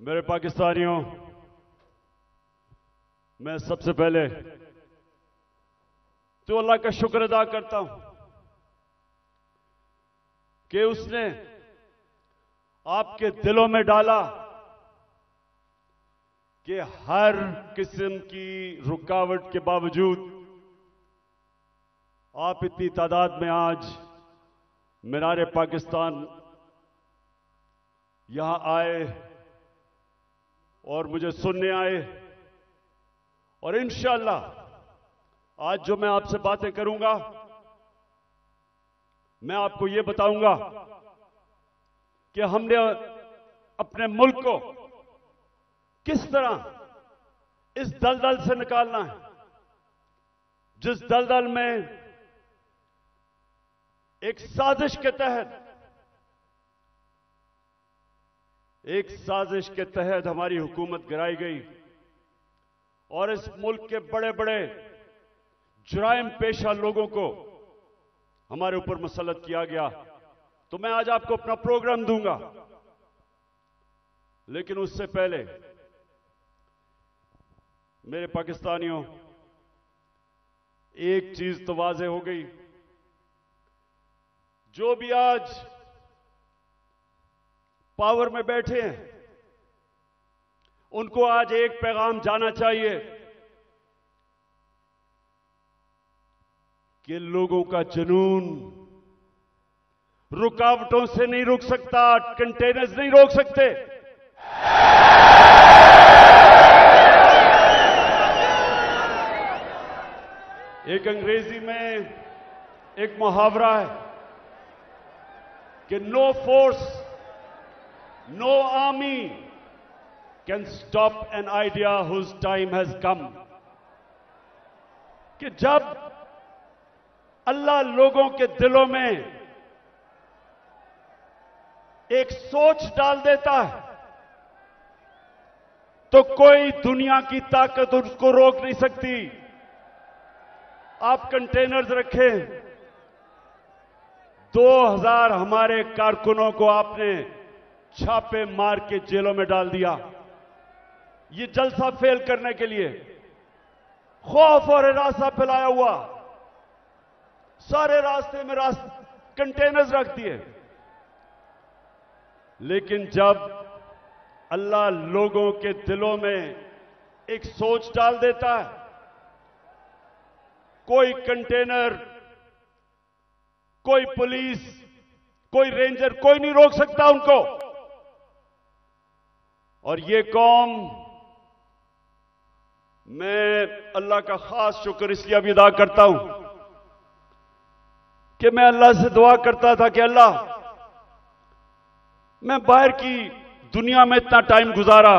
मेरे पाकिस्तानियों, मैं सबसे पहले तो अल्लाह का शुक्र अदा करता हूं कि उसने आपके दिलों में डाला कि हर किस्म की रुकावट के बावजूद आप इतनी तादाद में आज मीनार पाकिस्तान यहां आए और मुझे सुनने आए। और इंशाअल्लाह आज जो मैं आपसे बातें करूंगा, मैं आपको ये बताऊंगा कि हमने अपने मुल्क को किस तरह इस दलदल से निकालना है, जिस दलदल में एक साजिश के तहत हमारी हुकूमत गिराई गई और इस मुल्क के बड़े बड़े जुराइम पेशा लोगों को हमारे ऊपर मुसल्लत किया गया। तो मैं आज आपको अपना प्रोग्राम दूंगा, लेकिन उससे पहले मेरे पाकिस्तानियों, एक चीज तो वाज़ेह हो गई, जो भी आज पावर में बैठे हैं उनको आज एक पैगाम जाना चाहिए कि लोगों का जुनून रुकावटों से नहीं रुक सकता, कंटेनर्स नहीं रोक सकते। एक अंग्रेजी में एक मुहावरा है कि no force, no army can stop an idea whose time has come. कि जब अल्लाह लोगों के दिलों में एक सोच डाल देता है तो कोई दुनिया की ताकत उसको रोक नहीं सकती। आप कंटेनर्स रखें, 2000 हमारे कारकुनों को आपने छापे मार के जेलों में डाल दिया, ये जलसा फेल करने के लिए। खौफ और हिरासा फैलाया हुआ, सारे रास्ते में कंटेनर्स रख दिए। लेकिन जब अल्लाह लोगों के दिलों में एक सोच डाल देता है, कोई कंटेनर, कोई पुलिस, कोई रेंजर, कोई नहीं रोक सकता उनको। और ये कौम, मैं अल्लाह का खास शुक्र इसलिए भी अदा करता हूं कि मैं अल्लाह से दुआ करता था कि अल्लाह, मैं बाहर की दुनिया में इतना टाइम गुजारा,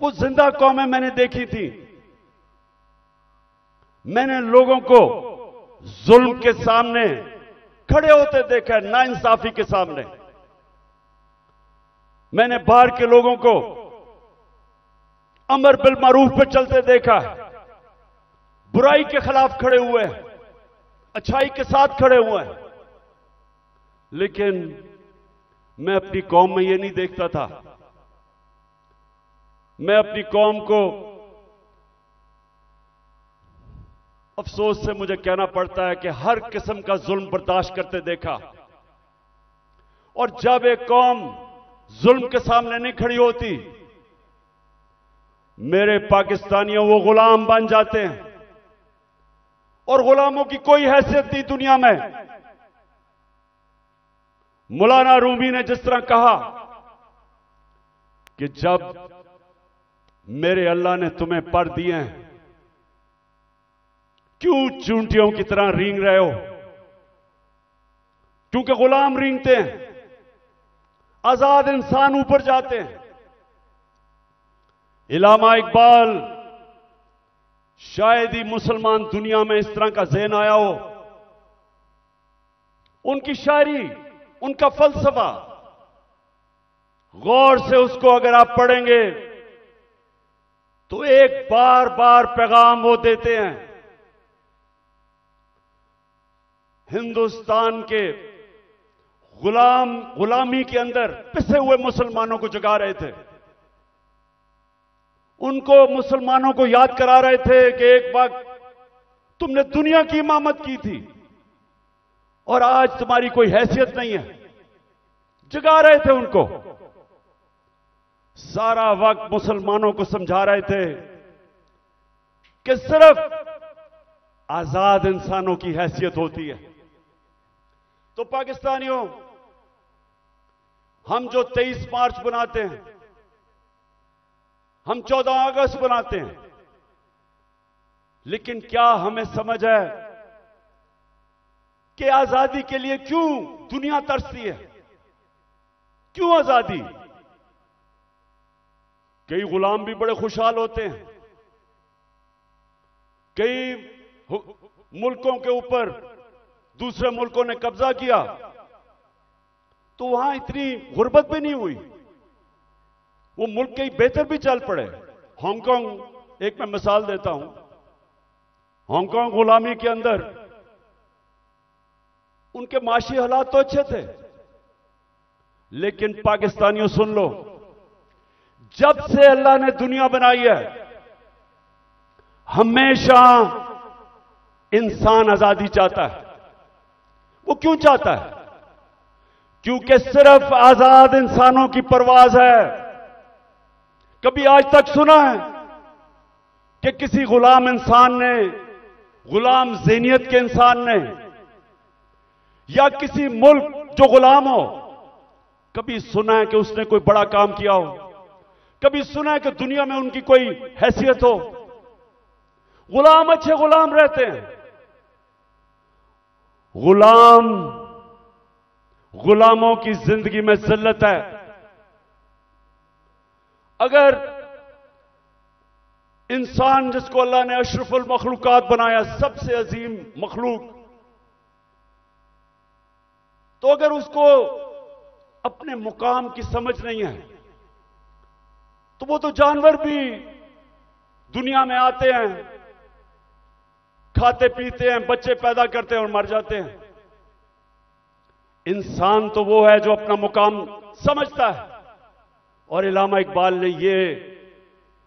वो जिंदा कौमें मैंने देखी थी, मैंने लोगों को जुल्म के सामने खड़े होते देखा, नाइंसाफी के सामने। मैंने बाहर के लोगों को अमर बिल मारूफ पे चलते देखा, बुराई के खिलाफ खड़े हुए हैं, अच्छाई के साथ खड़े हुए हैं। लेकिन मैं अपनी कौम में ये नहीं देखता था। मैं अपनी कौम को, अफसोस से मुझे कहना पड़ता है कि हर किस्म का जुल्म बर्दाश्त करते देखा। और जब एक कौम जुल्म के सामने नहीं खड़ी होती, मेरे पाकिस्तानियों, वो गुलाम बन जाते हैं। और गुलामों की कोई हैसियत नहीं दुनिया में। मौलाना रूमी ने जिस तरह कहा कि जब मेरे अल्लाह ने तुम्हें पर दिए हैं, क्यों चूंटियों की तरह रेंग रहे हो? क्योंकि गुलाम रेंगते हैं, आजाद इंसान ऊपर जाते हैं। इलामा इकबाल, शायद ही मुसलमान दुनिया में इस तरह का ज़हन आया हो। उनकी शायरी, उनका फलसफा, गौर से उसको अगर आप पढ़ेंगे तो एक बार बार पैगाम वो देते हैं। हिंदुस्तान के गुलामी के अंदर पिसे हुए मुसलमानों को जगा रहे थे। उनको मुसलमानों को याद करा रहे थे कि एक वक्त तुमने दुनिया की इमामत की थी और आज तुम्हारी कोई हैसियत नहीं है। जगा रहे थे उनको। सारा वक्त मुसलमानों को समझा रहे थे कि सिर्फ आजाद इंसानों की हैसियत होती है। तो पाकिस्तानियों, हम जो 23 मार्च बनाते हैं, हम 14 अगस्त बनाते हैं, लेकिन क्या हमें समझ है कि आजादी के लिए क्यों दुनिया तरसती है? क्यों आजादी? कई गुलाम भी बड़े खुशहाल होते हैं। कई मुल्कों के ऊपर दूसरे मुल्कों ने कब्जा किया तो वहां इतनी गुर्बत भी नहीं हुई, वो मुल्क कई बेहतर भी चल पड़े। हांगकांग एक मैं मिसाल देता हूं। हांगकांग गुलामी के अंदर उनके माशी हालात तो अच्छे थे, लेकिन पाकिस्तानियों सुन लो, जब से अल्लाह ने दुनिया बनाई है हमेशा इंसान आजादी चाहता है। वो क्यों चाहता है? क्योंकि सिर्फ आजाद इंसानों की परवाज है। कभी आज तक सुना है कि किसी गुलाम इंसान ने, गुलाम ज़हनियत के इंसान ने, या किसी मुल्क जो गुलाम हो, कभी सुना है कि उसने कोई बड़ा काम किया हो? कभी सुना है कि दुनिया में उनकी कोई हैसियत हो? गुलाम अच्छे गुलाम रहते हैं। गुलामों की जिंदगी में जिल्लत है। अगर इंसान जिसको अल्लाह ने अशरफुल मखलूकात बनाया, सबसे अजीम मखलूक, तो अगर उसको अपने मुकाम की समझ नहीं है तो वो तो जानवर भी दुनिया में आते हैं, खाते पीते हैं, बच्चे पैदा करते हैं और मर जाते हैं। इंसान तो वो है जो अपना मुकाम समझता है। और इल्लामा इकबाल ने ये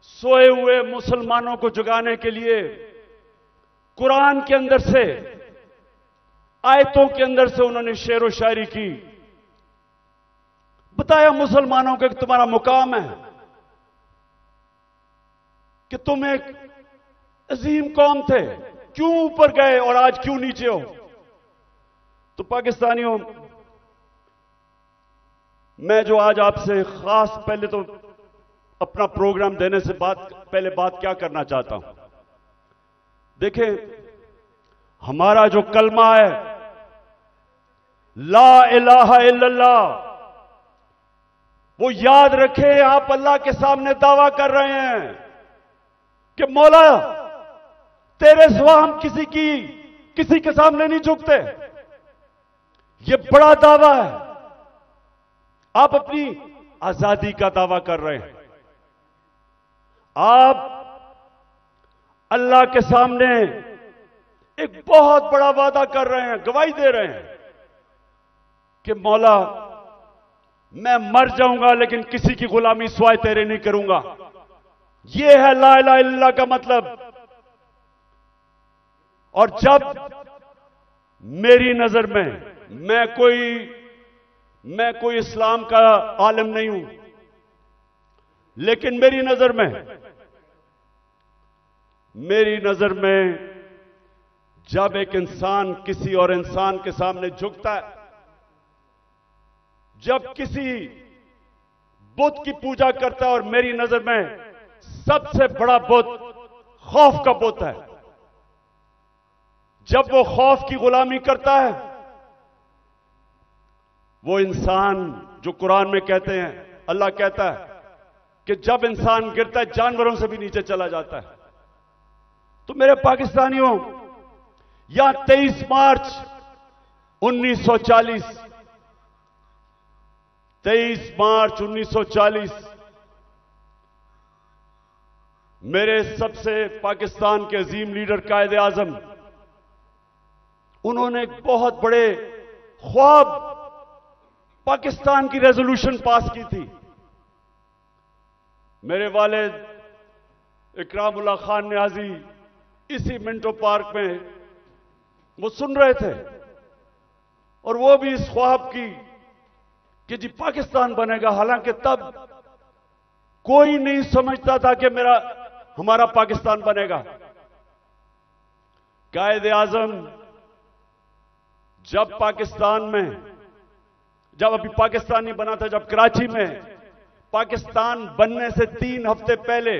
सोए हुए मुसलमानों को जगाने के लिए कुरान के अंदर से, आयतों के अंदर से उन्होंने शेर व शायरी की। बताया मुसलमानों को कि तुम्हारा मुकाम है कि तुम एक अजीम कौम थे, क्यों ऊपर गए और आज क्यों नीचे हो? तो पाकिस्तानियों, मैं जो आज आपसे खास पहले तो अपना प्रोग्राम देने से पहले बात क्या करना चाहता हूं। देखें, हमारा जो कलमा है ला इलाहा इल्लल्लाह, वो याद रखें। आप अल्लाह के सामने दावा कर रहे हैं कि मौला तेरे सिवा हम किसी के सामने नहीं झुकते। ये बड़ा दावा है। आप अपनी आजादी का दावा कर रहे हैं। आप अल्लाह के सामने एक बहुत बड़ा वादा कर रहे हैं, गवाही दे रहे हैं कि मौला मैं मर जाऊंगा लेकिन किसी की गुलामी सिवाय तेरे नहीं करूंगा। यह है ला इलाहा इल्लल्लाह का मतलब। और जब मेरी नजर में, मैं कोई इस्लाम का आलिम नहीं हूं, लेकिन मेरी नजर में जब एक इंसान किसी और इंसान के सामने झुकता है, जब किसी बुत की पूजा करता है, और मेरी नजर में सबसे बड़ा बुत खौफ का बुत है, जब वो खौफ की गुलामी करता है, वो इंसान जो कुरान में कहते हैं, अल्लाह कहता है कि जब इंसान गिरता है जानवरों से भी नीचे चला जाता है। तो मेरे पाकिस्तानियों, यहां 23 मार्च 1940, 23 मार्च 1940 मेरे सबसे पाकिस्तान के अजीम लीडर कायदे आजम, उन्होंने एक बहुत बड़े ख्वाब पाकिस्तान की रेजोल्यूशन पास की थी। मेरे वालिद इकरामुल्लाह खान न्याजी इसी मिंटो पार्क में वो सुन रहे थे, और वो भी इस ख्वाब की कि जी पाकिस्तान बनेगा। हालांकि तब कोई नहीं समझता था कि हमारा पाकिस्तान बनेगा। कायदे आजम जब पाकिस्तान में, जब अभी पाकिस्तान नहीं बना था, जब कराची में पाकिस्तान बनने से 3 हफ्ते पहले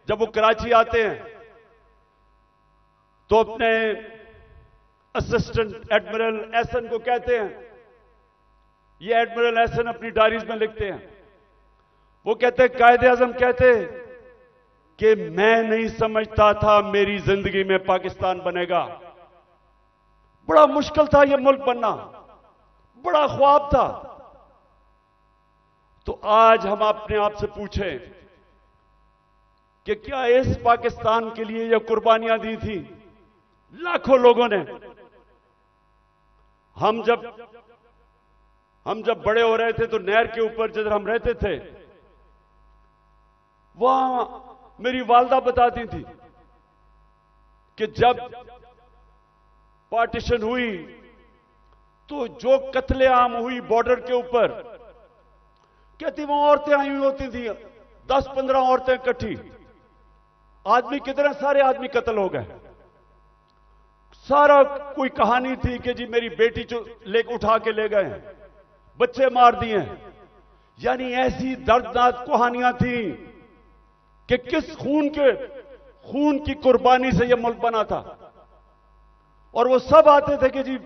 जब वो कराची आते हैं तो अपने असिस्टेंट एडमिरल एहसन को कहते हैं, ये एडमिरल एहसन अपनी डायरीज में लिखते हैं, वो कहते हैं कायदे आजम कहते कि मैं नहीं समझता था मेरी जिंदगी में पाकिस्तान बनेगा। बड़ा मुश्किल था ये मुल्क बनना, बड़ा ख्वाब था। तो आज हम अपने आप से पूछें कि क्या इस पाकिस्तान के लिए ये कुर्बानियां दी थी लाखों लोगों ने? हम जब बड़े हो रहे थे तो नहर के ऊपर जिधर हम रहते थे, वहां मेरी वालदा बताती थी कि जब पार्टीशन हुई तो जो कत्लेआम हुई बॉर्डर के ऊपर, कहती वहां औरतें आई हुई होती थी, 10-15 औरतें इकट्ठी, आदमी कितने सारे आदमी कत्ल हो गए। सारा कोई कहानी थी कि जी मेरी बेटी उठा के ले गए, बच्चे मार दिए। यानी ऐसी दर्दनाक कहानियां थी कि किस खून की कुर्बानी से यह मुल्क बना था। और वो सब आते थे कि जी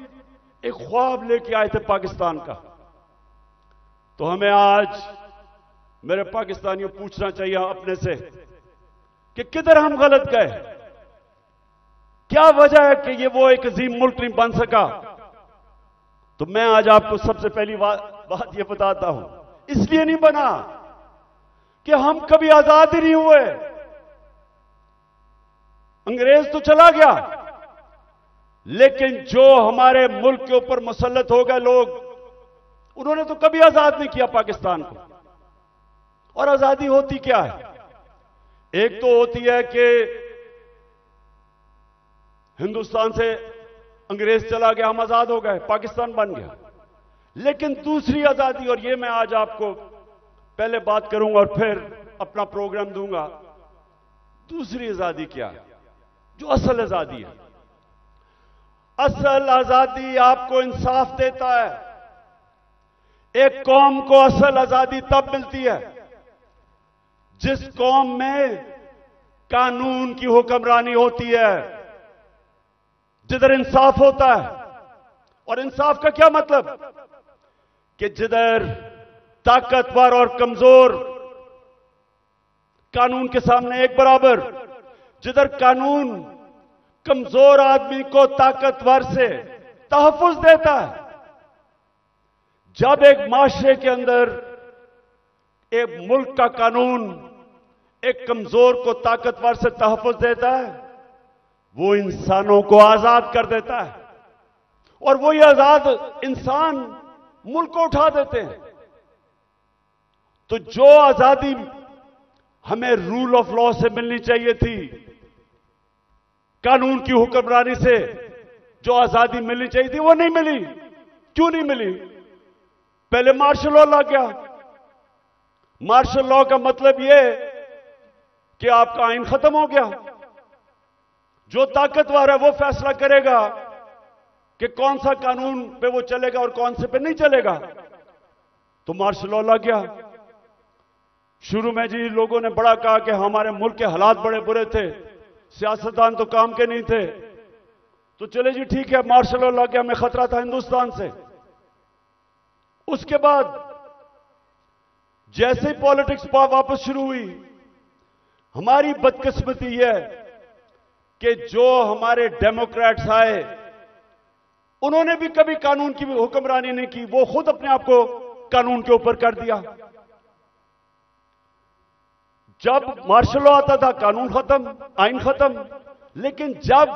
एक ख्वाब लेके आए थे पाकिस्तान का। तो हमें आज मेरे पाकिस्तानियों पूछना चाहिए अपने से कि किधर हम गलत गए, क्या वजह है कि ये वो एक अजीम मुल्क नहीं बन सका। तो मैं आज आपको सबसे पहली बात ये बताता हूं, इसलिए नहीं बना कि हम कभी आजाद ही नहीं हुए। अंग्रेज तो चला गया, लेकिन जो हमारे मुल्क के ऊपर मुसल्लत हो गए लोग, उन्होंने तो कभी आजाद नहीं किया पाकिस्तान को। और आजादी होती क्या है? एक तो होती है कि हिंदुस्तान से अंग्रेज चला गया, हम आजाद हो गए, पाकिस्तान बन गया। लेकिन दूसरी आजादी, और ये मैं आज आपको पहले बात करूंगा और फिर अपना प्रोग्राम दूंगा, दूसरी आजादी क्या है, जो असल आजादी है। असल आजादी आपको इंसाफ देता है। एक कौम को असल आजादी तब मिलती है जिस कौम में कानून की हुक्मरानी होती है, जिधर इंसाफ होता है। और इंसाफ का क्या मतलब? कि जिधर ताकतवर और कमजोर कानून के सामने एक बराबर, जिधर कानून कमजोर आदमी को ताकतवर से तहफ्फुज देता है। जब एक माशरे के अंदर एक मुल्क का कानून एक कमजोर को ताकतवर से तहफ्फुज देता है, वो इंसानों को आजाद कर देता है। और वो ये आजाद इंसान मुल्क को उठा देते हैं। तो जो आजादी हमें रूल ऑफ लॉ से मिलनी चाहिए थी, कानून की हुक्मरानी से जो आजादी मिलनी चाहिए थी, वो नहीं मिली। क्यों नहीं मिली? पहले मार्शल लॉ लग गया। मार्शल लॉ का मतलब यह कि आपका आइन खत्म हो गया। जो ताकतवर है वो फैसला करेगा कि कौन सा कानून पे वो चलेगा और कौन से पे नहीं चलेगा। तो मार्शल लॉ लग गया। शुरू में जी लोगों ने बड़ा कहा कि हमारे मुल्क के हालात बड़े बुरे थे, सियासतदान तो काम के नहीं थे। तो चले जी ठीक है, मार्शल लॉ लग गया, हमें खतरा था हिंदुस्तान से। उसके बाद जैसे ही पॉलिटिक्स वापस शुरू हुई, हमारी बदकिस्मती यह कि जो हमारे डेमोक्रेट्स आए, उन्होंने भी कभी कानून की हुक्मरानी नहीं की। वो खुद अपने आप को कानून के ऊपर कर दिया। जब मार्शल लॉ आता था, कानून खत्म, आइन खत्म। लेकिन जब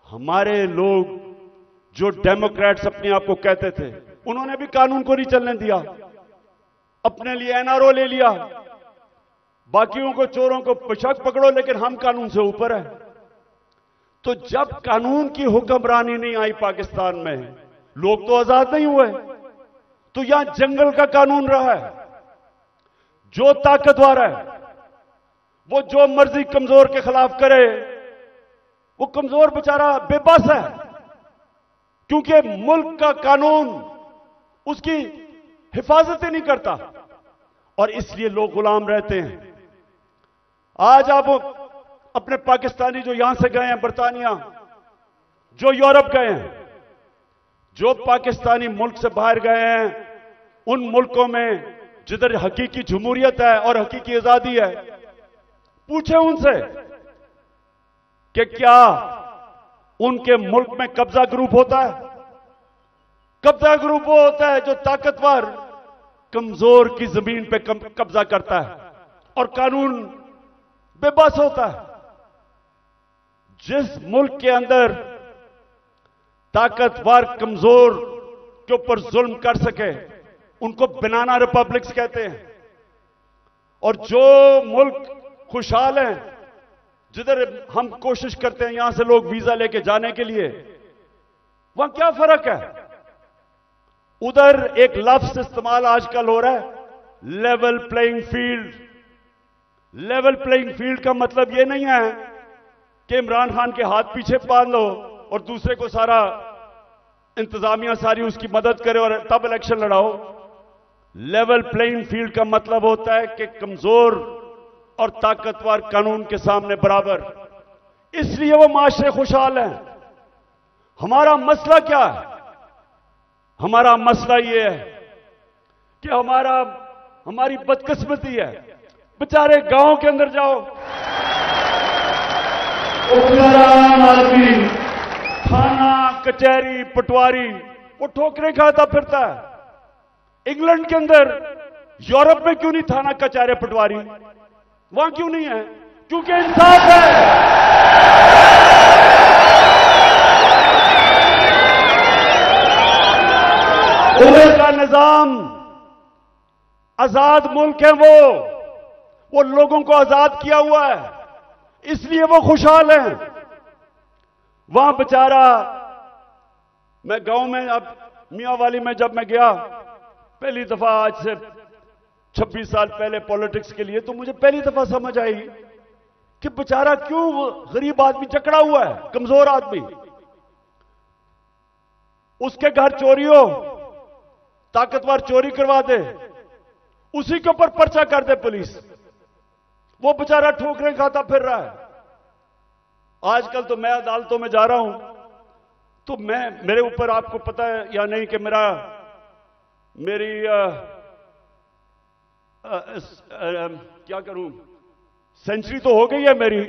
हमारे लोग जो डेमोक्रेट्स अपने आप को कहते थे, उन्होंने भी कानून को नहीं चलने दिया, अपने लिए एनआरओ ले लिया, बाकियों को चोरों को बेशक पकड़ो लेकिन हम कानून से ऊपर है। तो जब कानून की हुक्मरानी नहीं आई पाकिस्तान में, लोग तो आजाद नहीं हुए, तो यहां जंगल का कानून रहा है। जो ताकतवर है वो जो मर्जी कमजोर के खिलाफ करे, वो कमजोर बेचारा बेबस है, क्योंकि मुल्क का कानून उसकी हिफाजत ही नहीं करता और इसलिए लोग गुलाम रहते हैं। आज आप अपने पाकिस्तानी जो यहां से गए हैं बरतानिया, जो यूरोप गए हैं, जो पाकिस्तानी मुल्क से बाहर गए हैं, उन मुल्कों में जिधर हकीकी जमहूरियत है और हकीकी आजादी है, पूछे उनसे कि क्या उनके मुल्क में कब्जा ग्रुप होता है? कब्जा ग्रुप वो होता है जो ताकतवर कमजोर की जमीन पे कब्जा करता है और कानून बेबस होता है। जिस मुल्क के अंदर ताकतवर कमजोर के ऊपर जुल्म कर सके उनको बनाना रिपब्लिक्स कहते हैं, और जो मुल्क खुशहाल हैं, जिधर हम कोशिश करते हैं यहां से लोग वीजा लेके जाने के लिए, वहां क्या फर्क है? उधर एक लफ्ज इस्तेमाल आजकल हो रहा है, level playing field. Level playing field का मतलब यह नहीं है कि इमरान खान के हाथ पीछे बांध लो और दूसरे को सारा इंतजामिया सारी उसकी मदद करे और तब इलेक्शन लड़ाओ। लेवल प्लेइंग फील्ड का मतलब होता है कि कमजोर और ताकतवर कानून के सामने बराबर। इसलिए वो माशरे खुशहाल हैं। हमारा मसला क्या है? हमारा मसला यह है कि हमारी बदकिस्मती है। बेचारे गांव के अंदर जाओ, आदमी थाना कचहरी पटवारी वो ठोकरें खाता फिरता है। इंग्लैंड के अंदर, यूरोप में क्यों नहीं थाना कचहरी पटवारी? वहां क्यों नहीं है? क्योंकि इंसाफ है। उधर का निजाम आजाद मुल्क है, वो लोगों को आजाद किया हुआ है, इसलिए वो खुशहाल हैं। वहां बेचारा, मैं गांव में, अब मियां वाली में जब मैं गया पहली दफा आज से 26 साल पहले पॉलिटिक्स के लिए, तो मुझे पहली दफा समझ आई कि बेचारा क्यों गरीब आदमी जकड़ा हुआ है, कमजोर आदमी। उसके घर चोरी हो, ताकतवर चोरी करवा दे, उसी के ऊपर पर्चा कर दे पुलिस, वो बेचारा ठोकरें खाता फिर रहा है। आजकल तो मैं अदालतों में जा रहा हूं तो मेरे ऊपर, आपको पता है या नहीं कि मेरी क्या करूं, सेंचुरी तो हो गई है मेरी,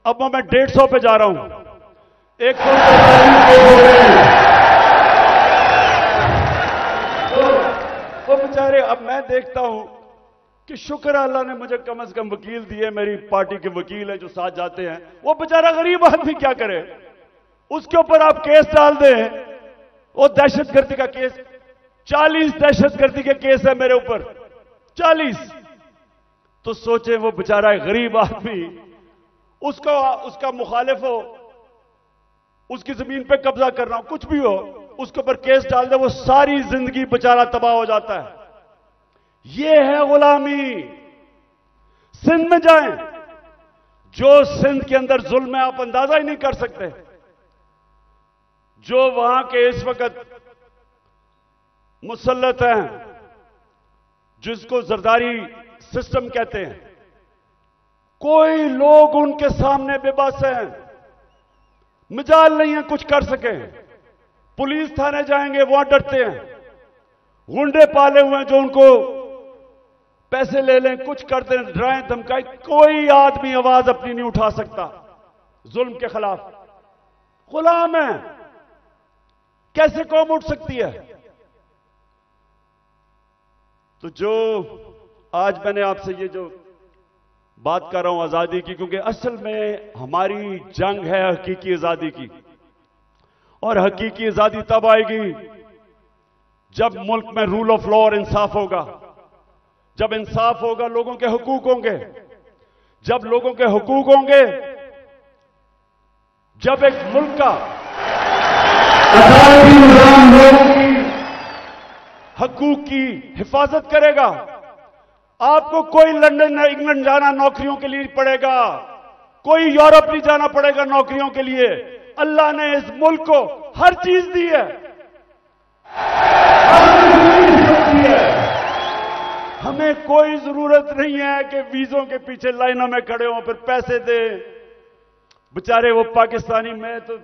अब मैं 150 पे जा रहा हूं। 100 वो बेचारे, अब मैं देखता हूं कि शुक्र अल्लाह ने मुझे कम से कम वकील दिए, मेरी पार्टी के वकील है जो साथ जाते हैं। वो बेचारा गरीब आदमी क्या करे? उसके ऊपर आप केस डाल दें, वो दहशतगर्दी का केस, 40 दहशतगर्दी के केस है मेरे ऊपर, 40। तो सोचे वो बेचारा गरीब आदमी, उसका मुखालिफ हो, उसकी जमीन पे कब्जा करना हो, कुछ भी हो, उसके ऊपर केस डाल दे, वो सारी जिंदगी बेचारा तबाह हो जाता है। ये है गुलामी। सिंध में जाएं, जो सिंध के अंदर जुल्म है आप अंदाजा ही नहीं कर सकते। जो वहां के इस वक्त मुसल्लत हैं, जिसको जरदारी सिस्टम कहते हैं, कोई लोग उनके सामने बेबस हैं, मिजाल नहीं है कुछ कर सके। पुलिस थाने जाएंगे वहां डरते हैं, गुंडे पाले हुए हैं जो उनको पैसे ले लें, कुछ कर दें, डराएं धमकाएं, कोई आदमी आवाज अपनी नहीं उठा सकता जुल्म के खिलाफ। गुलाम है, कैसे कौम उठ सकती है? तो जो आज मैंने आपसे ये जो बात कर रहा हूं आजादी की, क्योंकि असल में हमारी जंग है हकीकी आजादी की, और हकीकी आजादी तब आएगी जब मुल्क में रूल ऑफ लॉ और इंसाफ होगा, जब इंसाफ होगा, लोगों के हुकूक होंगे, जब लोगों के हुकूक होंगे, जब एक मुल्क का हकूक की हिफाजत करेगा, आपको कोई लंदन या इंग्लैंड जाना नौकरियों के लिए पड़ेगा, कोई यूरोप नहीं जाना पड़ेगा नौकरियों के लिए। अल्लाह ने इस मुल्क को हर चीज दी है, हमें कोई जरूरत नहीं है कि वीजों के पीछे लाइनों में खड़े हों फिर पैसे दें। बेचारे वो पाकिस्तानी, मैं तो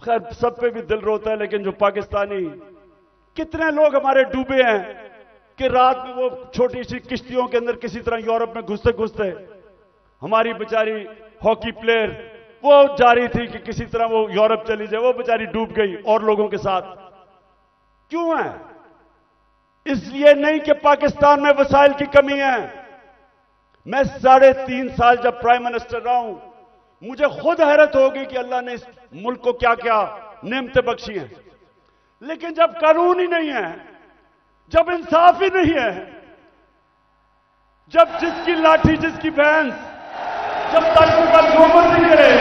खैर सब पे भी दिल रोता है, लेकिन जो पाकिस्तानी, कितने लोग हमारे डूबे हैं कि रात में वो छोटी सी किश्तियों के अंदर किसी तरह यूरोप में घुसते घुसते, हमारी बेचारी हॉकी प्लेयर वो जा रही थी कि किसी तरह वो यूरोप चली जाए, वो बेचारी डूब गई और लोगों के साथ। क्यों है? इसलिए नहीं कि पाकिस्तान में वसाइल की कमी है। मैं 3.5 साल जब प्राइम मिनिस्टर रहा हूं, मुझे खुद हैरत होगी कि अल्लाह ने इस मुल्क को क्या क्या नेमतें बख्शी हैं। लेकिन जब कानून ही नहीं है, जब इंसाफ ही नहीं है, जब जिसकी लाठी जिसकी भैंस, जब तक का जो मर्जी करे,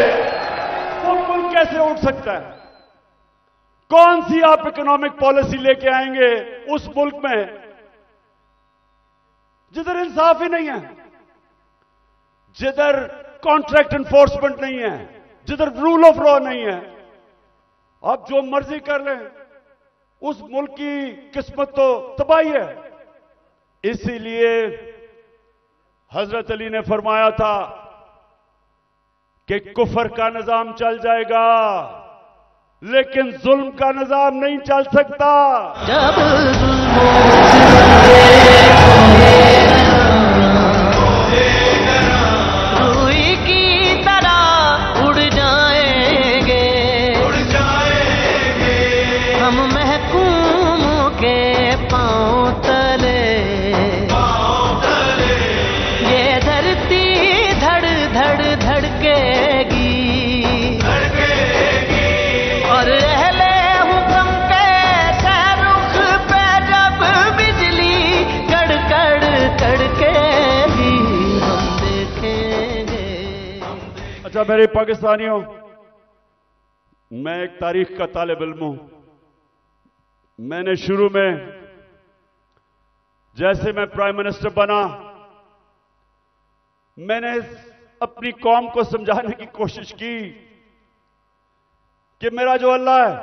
वो मुल्क कैसे उठ सकता है? कौन सी आप इकोनॉमिक पॉलिसी लेके आएंगे उस मुल्क में जिधर इंसाफ ही नहीं है, जिधर कॉन्ट्रैक्ट एनफोर्समेंट नहीं है, जिधर रूल ऑफ लॉ नहीं है? आप जो मर्जी कर लें, उस मुल्क की किस्मत तो तबाही है। इसीलिए हजरत अली ने फरमाया था कि कुफर का निजाम चल जाएगा लेकिन जुल्म का निजाम नहीं चल सकता। जब रुई की तरह उड़ जाएंगे हम महकूम के पांव तले, ये धरती धड़ धड़ धड़केगी और रहले हुक्म के सहरुख पे जब बिजली कड़कड़ कड़केगी हम देखेंगे। अच्छा मेरे पाकिस्तानियों, मैं एक तारीख का तालिब इल्म हूं। मैंने शुरू में जैसे मैं प्राइम मिनिस्टर बना, मैंने अपनी कौम को समझाने की कोशिश की कि मेरा जो अल्लाह है,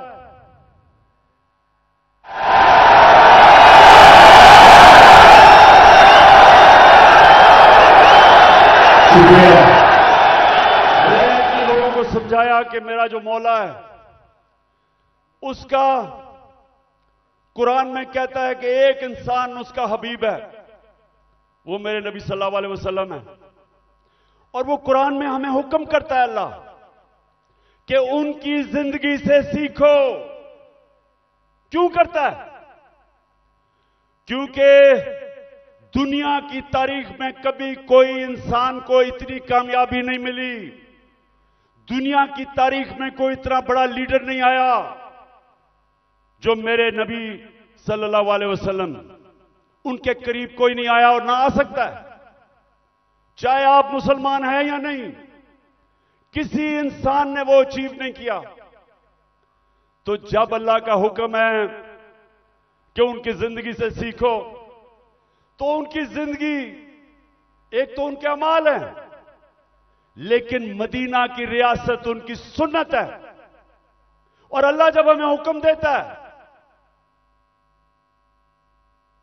मैंने लोगों को समझाया कि मेरा जो मौला है, उसका कुरान में कहता है कि एक इंसान उसका हबीब है, वो मेरे नबी सल्लल्लाहु अलैहि वसल्लम है। और वो कुरान में हमें हुक्म करता है अल्लाह कि उनकी जिंदगी से सीखो। क्यों करता है? क्योंकि दुनिया की तारीख में कभी कोई इंसान को इतनी कामयाबी नहीं मिली, दुनिया की तारीख में कोई इतना बड़ा लीडर नहीं आया जो मेरे नबी सल्लल्लाहु अलैहि वसल्लम, उनके करीब कोई नहीं आया और ना आ सकता है, चाहे आप मुसलमान हैं या नहीं। किसी इंसान ने वो अचीव नहीं किया। तो जब अल्लाह का हुक्म है कि उनकी जिंदगी से सीखो, तो उनकी जिंदगी एक तो उनके अमाल है, लेकिन मदीना की रियासत उनकी सुन्नत है। और अल्लाह जब हमें हुक्म देता है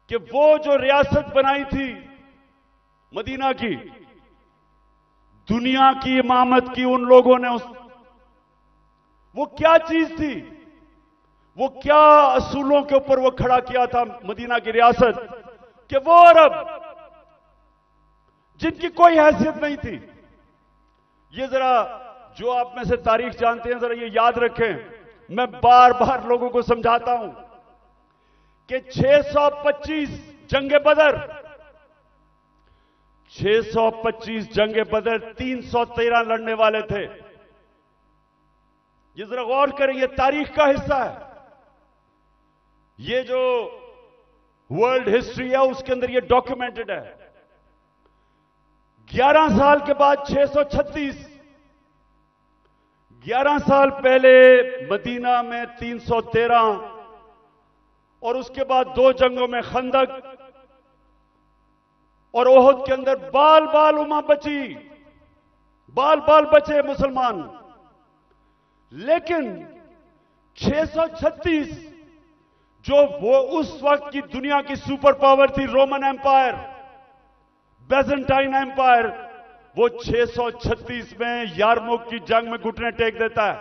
कि वो जो रियासत बनाई थी मदीना की, दुनिया की इमामत की उन लोगों ने वो क्या चीज थी, वो क्या असूलों के ऊपर वो खड़ा किया था मदीना की रियासत, कि वो अरब जिनकी कोई हैसियत नहीं थी। ये जरा जो आप में से तारीख जानते हैं, जरा ये याद रखें। मैं बार बार लोगों को समझाता हूं कि 625 जंगे बदर, 625 जंगे बदर 313 लड़ने वाले थे। ये जरा गौर करें, ये तारीख का हिस्सा है। ये जो वर्ल्ड हिस्ट्री है उसके अंदर ये डॉक्यूमेंटेड है। 11 साल के बाद 636, 11 साल पहले मदीना में 313 और उसके बाद 2 जंगों में खंदक और ओहद के अंदर बाल बाल उमा बची, बाल बाल बचे मुसलमान। लेकिन 636 जो वो उस वक्त की दुनिया की सुपर पावर थी, रोमन एम्पायर, बेजेंटाइन एम्पायर, वो 636 में यारमुक की जंग में घुटने टेक देता है,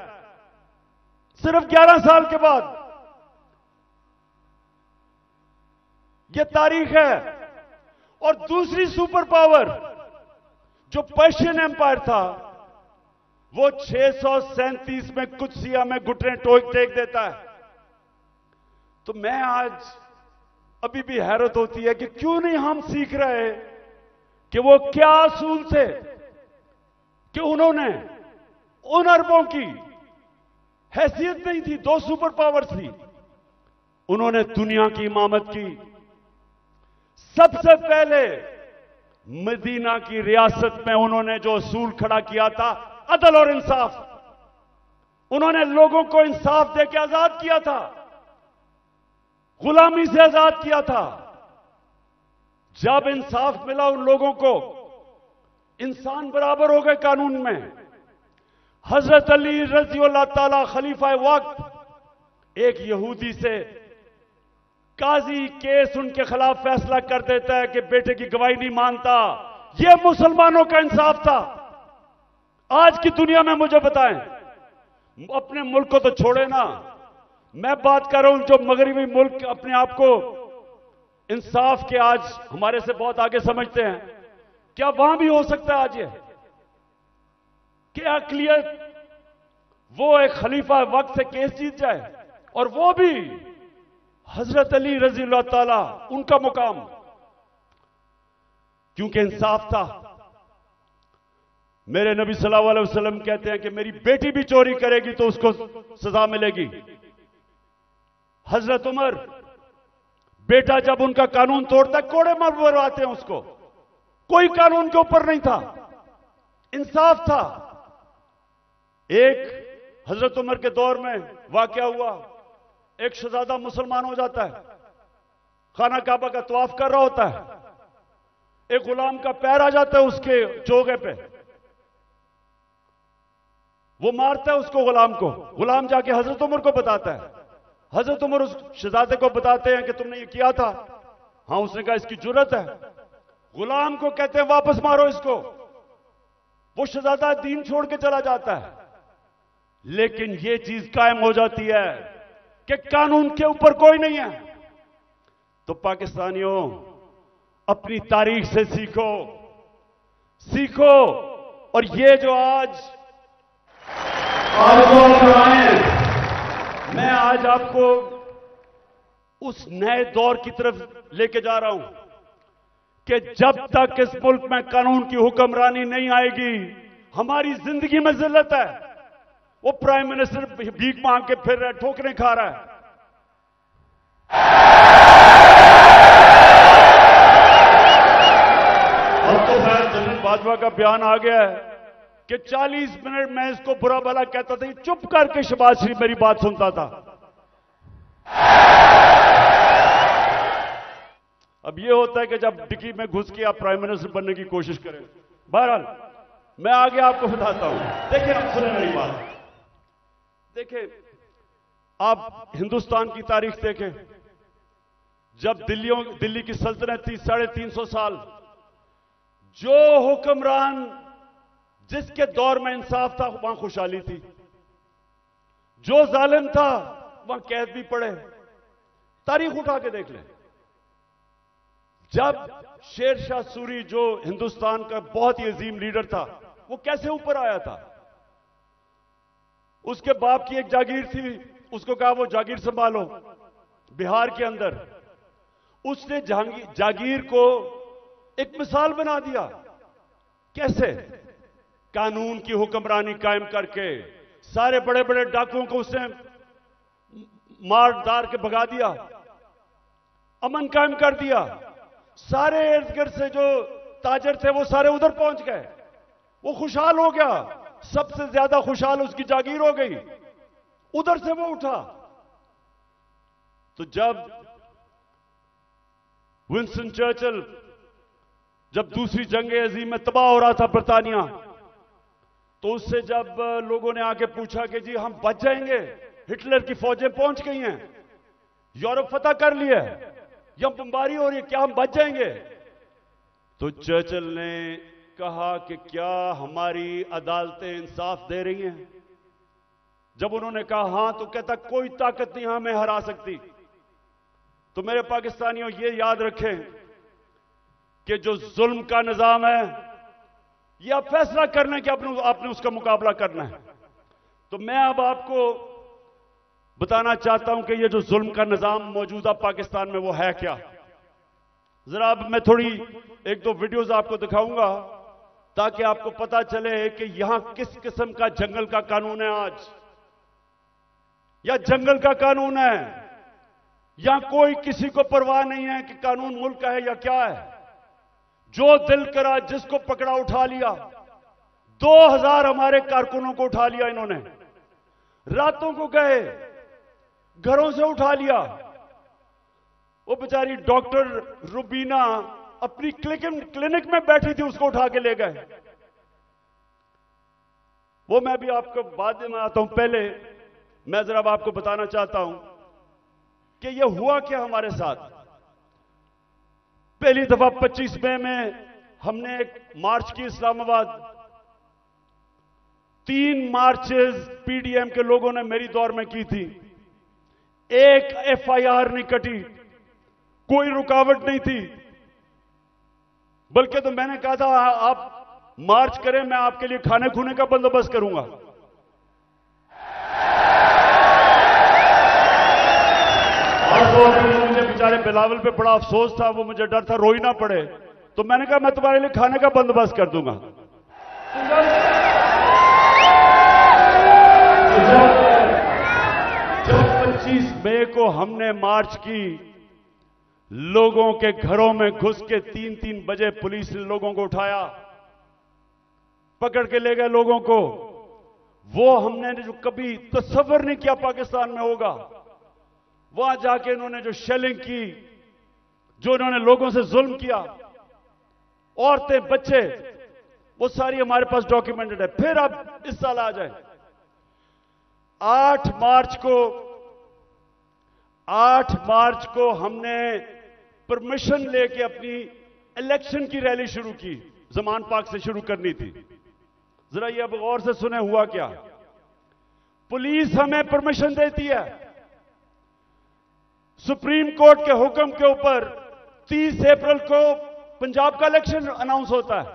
सिर्फ 11 साल के बाद। यह तारीख है। और दूसरी सुपर पावर जो पर्शियन एम्पायर था, वो 637 में कुदसिया में घुटने टेक देता है। तो मैं आज अभी भी हैरत होती है कि क्यों नहीं हम सीख रहे कि वो क्या असूल थे कि उन्होंने उन अरबों की हैसियत नहीं थी, 2 सुपर पावर थी, उन्होंने दुनिया की इमामत की। सबसे पहले मदीना की रियासत में उन्होंने जो असूल खड़ा किया था, अदल और इंसाफ, उन्होंने लोगों को इंसाफ देकर आजाद किया था, गुलामी से आजाद किया था। जब इंसाफ मिला उन लोगों को, इंसान बराबर हो गए कानून में। हजरत अली रज़ी अल्लाह ताला खलीफा वक्त एक यहूदी से काजी केस उनके खिलाफ फैसला कर देता है कि बेटे की गवाही नहीं मानता। यह मुसलमानों का इंसाफ था। आज की दुनिया में मुझे बताएं, अपने मुल्क को तो छोड़े ना, मैं बात कर रहा हूं जो मगरिबी मुल्क अपने आप को इंसाफ के आज हमारे से बहुत आगे समझते हैं, क्या वहां भी हो सकता है आज ये कि अक़लियत वो एक खलीफा वक्त से केस जीत जाए, और वो भी हजरत अली रज़ी अल्लाह ताला उनका मुकाम, क्योंकि इंसाफ था। मेरे नबी सल्लल्लाहु अलैहि वसल्लम कहते हैं कि मेरी बेटी भी चोरी करेगी तो उसको सजा मिलेगी। हजरत उमर, बेटा जब उनका कानून तोड़ता है कोड़े मरवाते हैं उसको, कोई कानून के ऊपर नहीं था, इंसाफ था। एक हजरत उमर के दौर में वाकया हुआ, एक शहजादा मुसलमान हो जाता है, खाना काबा का तवाफ कर रहा होता है, एक गुलाम का पैर आ जाता है उसके चोगे पे, वो मारता है उसको, गुलाम को। गुलाम जाके हजरत उमर को बताता है, हजरत उमर उस शहजादे को बताते हैं कि तुमने ये किया था। हां, उसने कहा इसकी जुर्रत है। गुलाम को कहते हैं वापस मारो इसको। वो शहजादा दीन छोड़ के चला जाता है, लेकिन ये चीज कायम हो जाती है कि कानून के ऊपर कोई नहीं है। तो पाकिस्तानियों, अपनी तारीख से सीखो, सीखो। और ये जो आज मैं आज आपको उस नए दौर की तरफ लेके जा रहा हूं कि जब तक इस मुल्क में कानून की हुक्मरानी नहीं आएगी, हमारी जिंदगी में जिल्लत है। वो प्राइम मिनिस्टर भीख मांग के फिर रहा है, ठोकरें खा रहा है। अब तो खैर जनरल बाजवा का बयान आ गया है कि 40 मिनट मैं इसको बुरा भला कहता था, चुप करके शहबाज शरीफ मेरी बात सुनता था। अब यह होता है कि जब डिक्की में घुस के आप प्राइम मिनिस्टर बनने की कोशिश करें। बहरहाल मैं आगे आपको बताता हूं। देखिए, आप सुने मेरी बात। देखिए, आप हिंदुस्तान की तारीख देखें। जब दिल्ली की सल्तनत थी 350 साल, जो हुक्मरान जिसके दौर में इंसाफ था वहां खुशहाली थी, जो जालिम था वहां कैद भी पड़े। तारीख उठा के देख लें। जब शेर शाह सूरी जो हिंदुस्तान का बहुत ही अजीम लीडर था, वो कैसे ऊपर आया था? उसके बाप की एक जागीर थी, उसको कहा वो जागीर संभालो। बिहार के अंदर उसने जागीर को एक मिसाल बना दिया। कैसे? कानून की हुक्मरानी कायम करके सारे बड़े बड़े डाकुओं को उसने मार दार के भगा दिया। अमन कायम कर दिया। सारे इर्द गिर्द से जो ताजर थे वो सारे उधर पहुंच गए। वो खुशहाल हो गया, सबसे ज्यादा खुशहाल उसकी जागीर हो गई। उधर से वो उठा। तो जब विंस्टन चर्चिल, जब दूसरी जंग अजीम में तबाह हो रहा था बरतानिया, तो उससे जब लोगों ने आके पूछा कि जी हम बच जाएंगे, हिटलर की फौजें पहुंच गई हैं, यूरोप फतह कर लिया है, या बमबारी हो रही है, क्या हम बच जाएंगे? तो चर्चिल ने कहा कि क्या हमारी अदालतें इंसाफ दे रही हैं? जब उन्होंने कहा हां, तो कहता कोई ताकत नहीं हमें हरा सकती। तो मेरे पाकिस्तानियों, ये याद रखें कि जो जुल्म का निजाम है, यह आप फैसला करना कि आपने उसका मुकाबला करना है। तो मैं अब आपको बताना चाहता हूं कि यह जो जुल्म का निजाम मौजूदा पाकिस्तान में वो है क्या। जरा अब मैं थोड़ी एक दो वीडियोस आपको दिखाऊंगा ताकि आपको पता चले कि यहां किस किस्म का जंगल का कानून है आज, या जंगल का कानून है, या कोई किसी को परवाह नहीं है कि कानून मुल्क का है या क्या है। जो दिल करा जिसको पकड़ा उठा लिया। 2000 हमारे कारकुनों को उठा लिया इन्होंने, रातों को गए, घरों से उठा लिया। वो बेचारी डॉक्टर रुबीना अपनी क्लिनिक में बैठी थी, उसको उठा के ले गए। वो मैं भी आपको बाद में आता हूं, पहले मैं जरा आपको बताना चाहता हूं कि ये हुआ क्या हमारे साथ। पहली दफा 25 मई में हमने एक मार्च की इस्लामाबाद। 3 मार्चेस पीडीएम के लोगों ने मेरी दौर में की थी। एक एफआईआर नहीं कटी, कोई रुकावट नहीं थी। बल्कि तो मैंने कहा था आप मार्च करें, मैं आपके लिए खाने खूने का बंदोबस्त करूंगा। और मुझे बेचारे बिलावल पे बड़ा अफसोस था, वो मुझे डर था रोई ना पड़े, तो मैंने कहा मैं तुम्हारे लिए खाने का बंदोबस्त कर दूंगा। जब 25 मई को हमने मार्च की, लोगों के घरों में घुस के 3-3 बजे पुलिस ने लोगों को उठाया, पकड़ के ले गए लोगों को। वो हमने जो कभी तस्वर नहीं किया पाकिस्तान में होगा। वहां जाके इन्होंने जो शेलिंग की, जो इन्होंने लोगों से जुल्म किया, औरतें बच्चे, वो सारी हमारे पास डॉक्यूमेंटेड है। फिर अब इस साल आ जाए 8 मार्च को हमने परमिशन लेके अपनी इलेक्शन की रैली शुरू की। जमान पार्क से शुरू करनी थी। जरा ये अब गौर से सुने हुआ क्या। पुलिस हमें परमिशन देती है, सुप्रीम कोर्ट के हुक्म के ऊपर 30 अप्रैल को पंजाब का इलेक्शन अनाउंस होता है।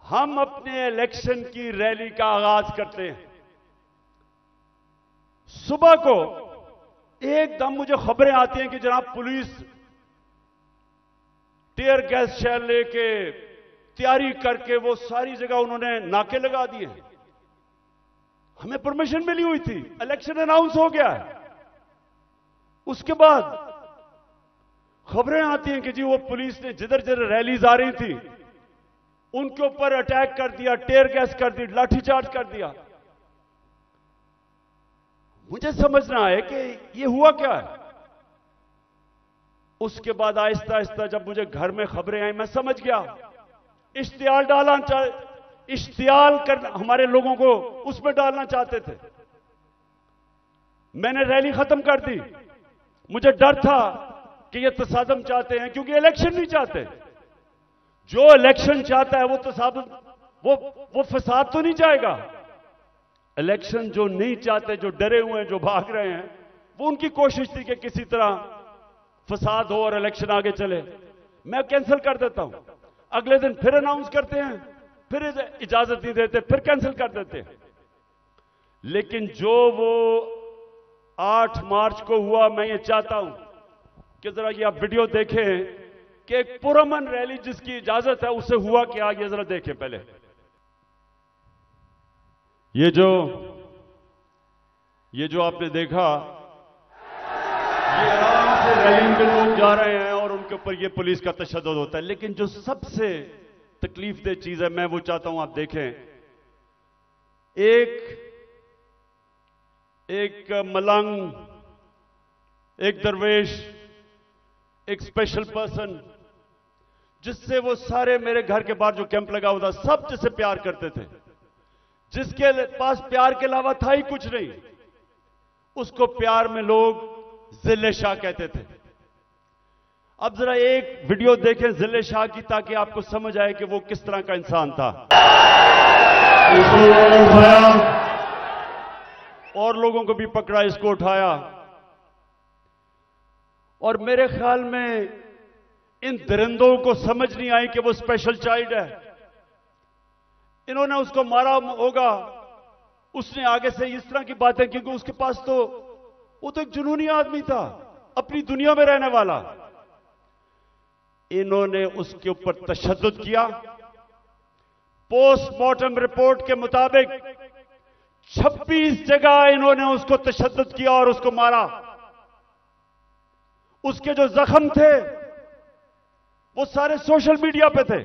हम अपने इलेक्शन की रैली का आगाज करते हैं। सुबह को एकदम मुझे खबरें आती हैं कि जनाब पुलिस टीयर गैस शेल लेके तैयारी करके वो सारी जगह उन्होंने नाके लगा दिए। हमें परमिशन मिली हुई थी, इलेक्शन अनाउंस हो गया है। उसके बाद खबरें आती हैं कि जी वो पुलिस ने जिधर जिधर रैलीज आ रही थी उनके ऊपर अटैक कर दिया, टीयर गैस कर दी, लाठीचार्ज कर दिया। मुझे समझना है कि ये हुआ क्या है। उसके बाद आहिस्ता आहिस्ता जब मुझे घर में खबरें आई, मैं समझ गया। इश्तियाल कर हमारे लोगों को उसमें डालना चाहते थे। मैंने रैली खत्म कर दी। मुझे डर था कि ये तसादम चाहते हैं, क्योंकि इलेक्शन नहीं चाहते। जो इलेक्शन चाहता है वो तसादम, वो फसाद तो नहीं चाहेगा। इलेक्शन जो नहीं चाहते, जो डरे हुए हैं, जो भाग रहे हैं, वो उनकी कोशिश थी कि किसी तरह फसाद हो और इलेक्शन आगे चले। मैं कैंसिल कर देता हूं, अगले दिन फिर अनाउंस करते हैं, फिर इजाजत नहीं देते, फिर कैंसिल कर देते हैं। लेकिन जो वो 8 मार्च को हुआ, मैं ये चाहता हूं कि जरा ये आप वीडियो देखें कि एक पुरअमन रैली जिसकी इजाजत है उससे हुआ क्या, ये जरा देखें पहले। ये जो आपने देखा, ये रैली में लोग जा रहे हैं और उनके ऊपर ये पुलिस का तशद्दुद होता है। लेकिन जो सबसे तकलीफदेह चीज है, मैं वो चाहता हूं आप देखें। एक मलंग, एक दरवेश, एक स्पेशल पर्सन, जिससे वो सारे मेरे घर के बाहर जो कैंप लगा हुआ था, सब जिससे प्यार करते थे, जिसके पास प्यार के अलावा था ही कुछ नहीं, उसको प्यार में लोग जिले शाह कहते थे। अब जरा एक वीडियो देखें जिले शाह की, ताकि आपको समझ आए कि वो किस तरह का इंसान था। इसको उठाया और लोगों को भी पकड़ा, इसको उठाया, और मेरे ख्याल में इन दरिंदों को समझ नहीं आई कि वो स्पेशल चाइल्ड है। इन्होंने उसको मारा होगा, उसने आगे से इस तरह की बातें, क्योंकि उसके पास तो वो तो एक जुनूनी आदमी था, अपनी दुनिया में रहने वाला। इन्होंने उसके ऊपर तशद्दुद किया। पोस्टमार्टम रिपोर्ट के मुताबिक 26 जगह इन्होंने उसको तशद्दुद किया और उसको मारा। उसके जो जख्म थे वो सारे सोशल मीडिया पे थे,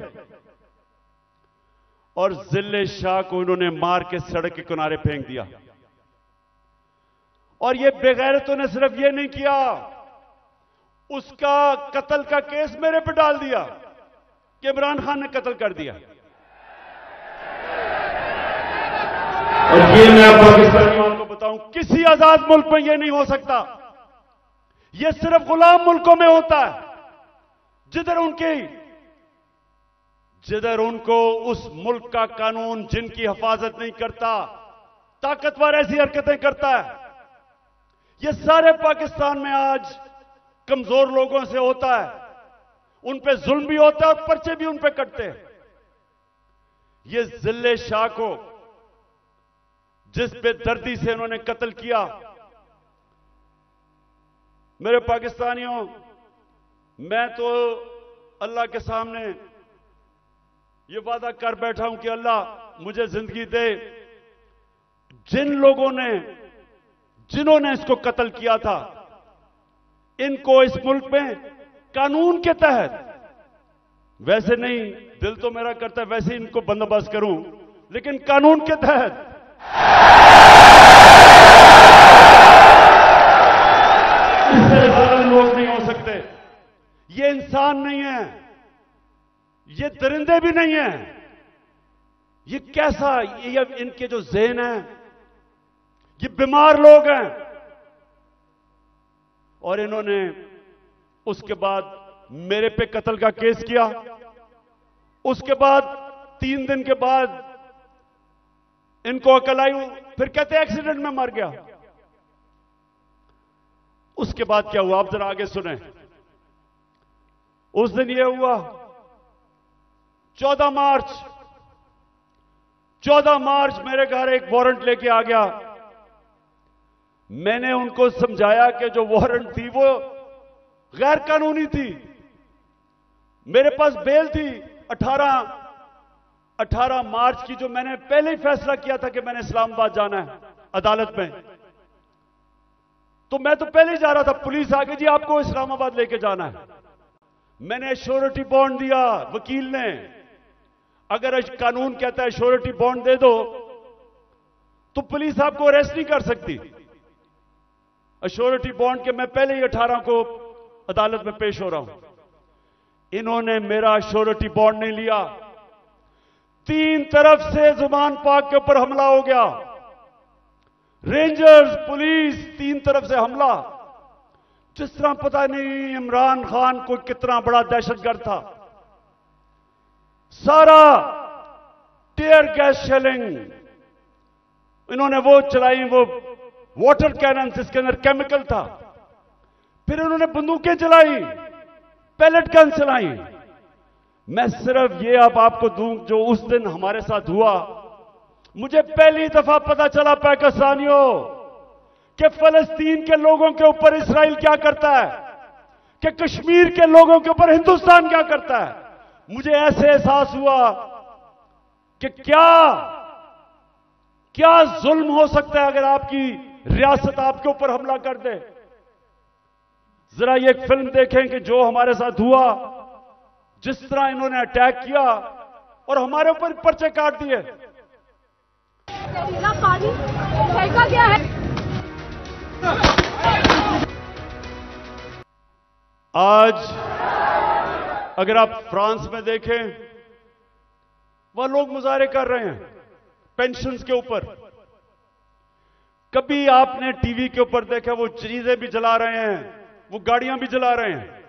और जिले शाह को इन्होंने मार के सड़क के किनारे फेंक दिया। और ये बेगैरतों ने सिर्फ ये नहीं किया, उसका कत्ल का केस मेरे पे डाल दिया कि इमरान खान ने कत्ल कर दिया। और ये मैं पाकिस्तानियों को बताऊं, किसी आजाद मुल्क में ये नहीं हो सकता। ये सिर्फ गुलाम मुल्कों में होता है, जिधर उनको उस मुल्क का कानून जिनकी हिफाजत नहीं करता, ताकतवर ऐसी हरकतें करता है। ये सारे पाकिस्तान में आज कमजोर लोगों से होता है, उन पे जुल्म भी होता है और पर्चे भी उन पे कटते हैं। ये जिले शाह को जिस बेदर्दी से इन्होंने कत्ल किया, मेरे पाकिस्तानियों, मैं तो अल्लाह के सामने ये वादा कर बैठा हूं कि अल्लाह मुझे जिंदगी दे, जिन्होंने इसको कत्ल किया था, इनको इस मुल्क में कानून के तहत, वैसे नहीं, दिल तो मेरा करता है वैसे इनको बंदोबस्त करूं, लेकिन कानून के तहत इससे ज्यादा लोग नहीं हो सकते। ये इंसान नहीं है, ये दरिंदे भी नहीं है। ये कैसा, ये इनके जो ज़हन है, ये बीमार लोग हैं। और इन्होंने उसके बाद मेरे पे कत्ल का केस किया। उसके बाद 3 दिन के बाद इनको अकल आई, फिर कहते एक्सीडेंट में मर गया। उसके बाद क्या हुआ, आप जरा आगे सुने। उस दिन यह हुआ 14 मार्च मेरे घर एक वारंट लेके आ गया। मैंने उनको समझाया कि जो वारंट थी वो गैर कानूनी थी। मेरे पास बेल थी 18 मार्च की, जो मैंने पहले ही फैसला किया था कि मैंने इस्लामाबाद जाना है अदालत में। तो मैं तो पहले ही जा रहा था, पुलिस आ गई, जी आपको इस्लामाबाद लेके जाना है। मैंने श्योरिटी बॉन्ड दिया वकील ने। अगर कानून कहता है श्योरिटी बॉन्ड दे दो तो पुलिस आपको अरेस्ट नहीं कर सकती। श्योरिटी बॉन्ड के मैं पहले ही 18 को अदालत में पेश हो रहा हूं। इन्होंने मेरा श्योरिटी बॉन्ड नहीं लिया। 3 तरफ से जुबान पाक के ऊपर हमला हो गया। रेंजर्स, पुलिस, 3 तरफ से हमला। जिस तरह पता नहीं इमरान खान को कितना बड़ा दहशतगर्द था। सारा टीयर गैस शेलिंग इन्होंने वो चलाई, वो वाटर कैनन जिसके अंदर केमिकल था। फिर इन्होंने बंदूकें चलाई, पैलेट गन चलाई। मैं सिर्फ ये अब आपको दूं, जो उस दिन हमारे साथ हुआ, मुझे पहली दफा पता चला पाकिस्तानियों कि फलस्तीन के लोगों के ऊपर इस्राइल क्या करता है, कि कश्मीर के लोगों के ऊपर हिंदुस्तान क्या करता है। मुझे ऐसे एहसास हुआ कि क्या जुल्म हो सकता है अगर आपकी रियासत आपके ऊपर हमला कर दे। जरा ये एक फिल्म देखें कि जो हमारे साथ हुआ, जिस तरह इन्होंने अटैक किया और हमारे ऊपर पर्चे काट दिए। पानी फेंका गया है। आज अगर आप फ्रांस में देखें, वह लोग मुजाहरे कर रहे हैं पेंशन्स के ऊपर। कभी आपने टीवी के ऊपर देखा वो चीजें भी जला रहे हैं, वो गाड़ियां भी जला रहे हैं।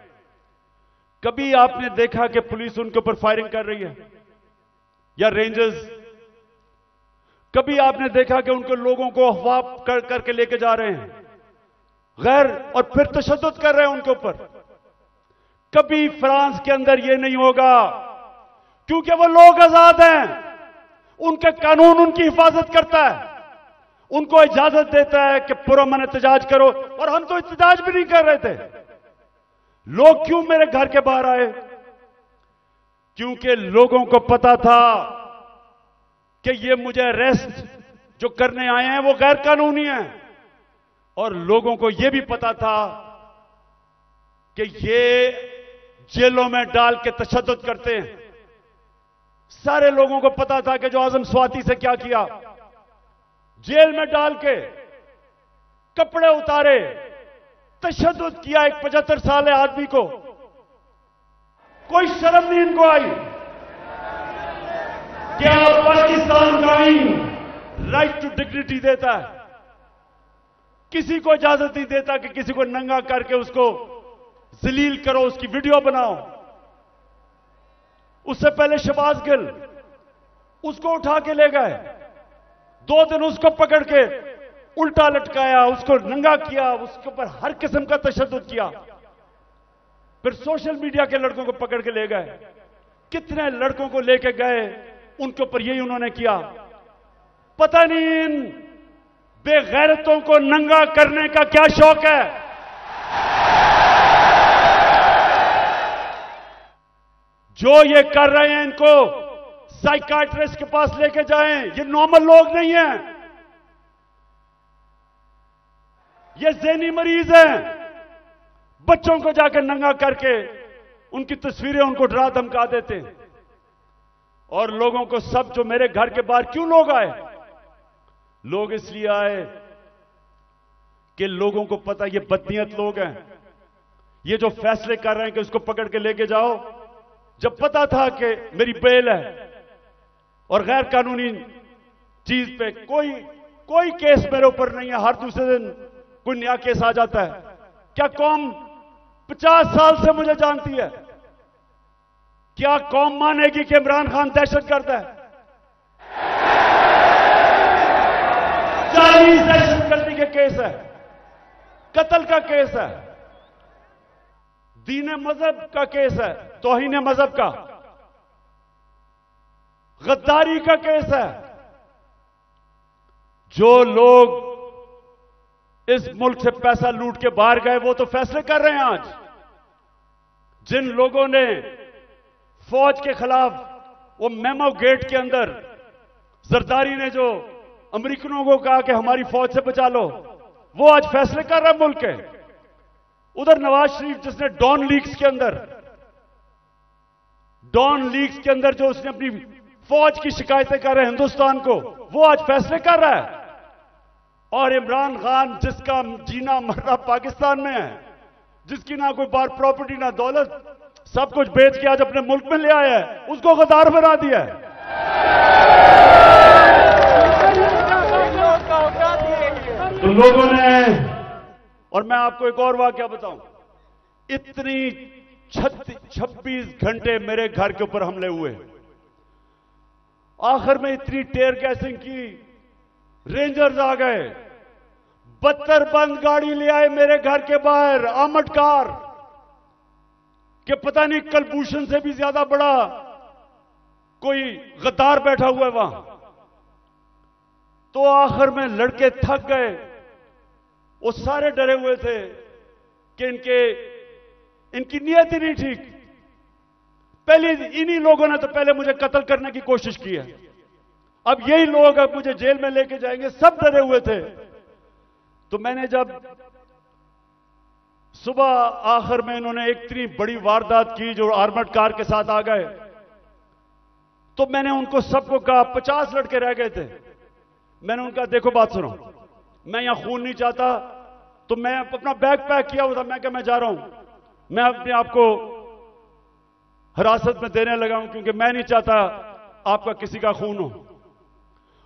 कभी आपने देखा कि पुलिस उनके ऊपर फायरिंग कर रही है या रेंजर्स? कभी आपने देखा कि उनके लोगों को अगवा करके लेके जा रहे हैं गैर, और फिर तशद्दुद कर रहे हैं उनके ऊपर? कभी फ्रांस के अंदर यह नहीं होगा, क्योंकि वो लोग आजाद हैं। उनके कानून उनकी हिफाजत करता है, उनको इजाजत देता है कि पुरअमन एहतजाज करो। और हम तो एहतजाज भी नहीं कर रहे थे। लोग क्यों मेरे घर के बाहर आए? क्योंकि लोगों को पता था कि ये मुझे अरेस्ट जो करने आए हैं वो गैर कानूनी है, और लोगों को यह भी पता था कि ये जेलों में डाल के तशद्दुद करते हैं। सारे लोगों को पता था कि जो आजम स्वाति से क्या किया, जेल में डाल के कपड़े उतारे, तशद्दुद किया एक 75 साल आदमी को। कोई शर्म नहीं इनको आई। क्या पाकिस्तान का आईन राइट टू डिग्निटी देता है? किसी को इजाजत नहीं देता कि किसी को नंगा करके उसको जलील करो, उसकी वीडियो बनाओ। उससे पहले शहबाज गिल, उसको उठा के ले गए, 2 दिन उसको पकड़ के उल्टा लटकाया, उसको नंगा किया, उसके ऊपर हर किस्म का तशद्दुद किया। फिर सोशल मीडिया के लड़कों को पकड़ के ले गए। कितने लड़कों को लेके गए, उनके ऊपर यही उन्होंने किया। पता नहीं इन बेगैरतों को नंगा करने का क्या शौक है। जो ये कर रहे हैं, इनको साइकाट्रिस्ट के पास लेके जाएं। ये नॉर्मल लोग नहीं हैं, ये ज़हनी मरीज हैं। बच्चों को जाकर नंगा करके उनकी तस्वीरें उनको डरा धमका देते हैं। और लोगों को सब, जो मेरे घर के बाहर क्यों लोग आए? लोग इसलिए आए कि लोगों को पता ये बदनीयत लोग हैं। ये जो फैसले कर रहे हैं कि उसको पकड़ के लेके जाओ, जब पता था कि मेरी बेल है और गैर कानूनी चीज पे कोई केस मेरे ऊपर नहीं है, हर दूसरे दिन कोई नया केस आ जाता है। क्या कौम 50 साल से मुझे जानती है? क्या कौम मानेगी कि इमरान खान दहशतगर्द है? 40 दहशतगर्दी के केस है, कत्ल का केस है, दीन मजहब का केस है, तौहीन मजहब का, गद्दारी का केस है। जो लोग इस मुल्क से पैसा लूट के बाहर गए वो तो फैसले कर रहे हैं आज। जिन लोगों ने फौज के खिलाफ वो मेमो गेट के अंदर जरदारी ने जो अमेरिकनों को कहा कि हमारी फौज से बचा लो, वो आज फैसले कर रहा है मुल्क के। उधर नवाज शरीफ, जिसने डॉन लीग्स के अंदर जो उसने अपनी फौज की शिकायतें कर रहे हैं हिंदुस्तान को, वो आज फैसले कर रहा है। और इमरान खान, जिसका जीना मरना पाकिस्तान में है, जिसकी ना कोई बार प्रॉपर्टी ना दौलत, सब कुछ बेच के आज अपने मुल्क में ले आया है, उसको गद्दार बना दिया है। तो लोगों ने, और मैं आपको एक और वाकया बताऊं, इतनी 26 घंटे मेरे घर के ऊपर हमले हुए, आखिर में इतनी टेयर गैसिंग की, रेंजर्स आ गए, 72 बंद गाड़ी ले आए मेरे घर के बाहर, आर्मड कार, कि पता नहीं कलभूषण से भी ज्यादा बड़ा कोई गद्दार बैठा हुआ है वहां। तो आखिर में लड़के थक गए, वो सारे डरे हुए थे कि इनकी नीयत ही नहीं ठीक। पहले इन्हीं लोगों ने तो पहले मुझे कत्ल करने की कोशिश की है, अब यही लोग अब मुझे जेल में लेके जाएंगे, सब डरे हुए थे। तो मैंने जब सुबह आखिर में इन्होंने एक इतनी बड़ी वारदात की जो आर्मर्ड कार के साथ आ गए। तो मैंने उनको सबको कहा, 50 लड़के रह गए थे, मैंने उनका देखो बात सुनो, मैं यहां खून नहीं चाहता, तो मैं अपना बैग पैक किया हुआ था, मैं क्या मैं जा रहा हूं, मैं अपने आप को हिरासत में देने लगा हूं क्योंकि मैं नहीं चाहता आपका किसी का खून हो।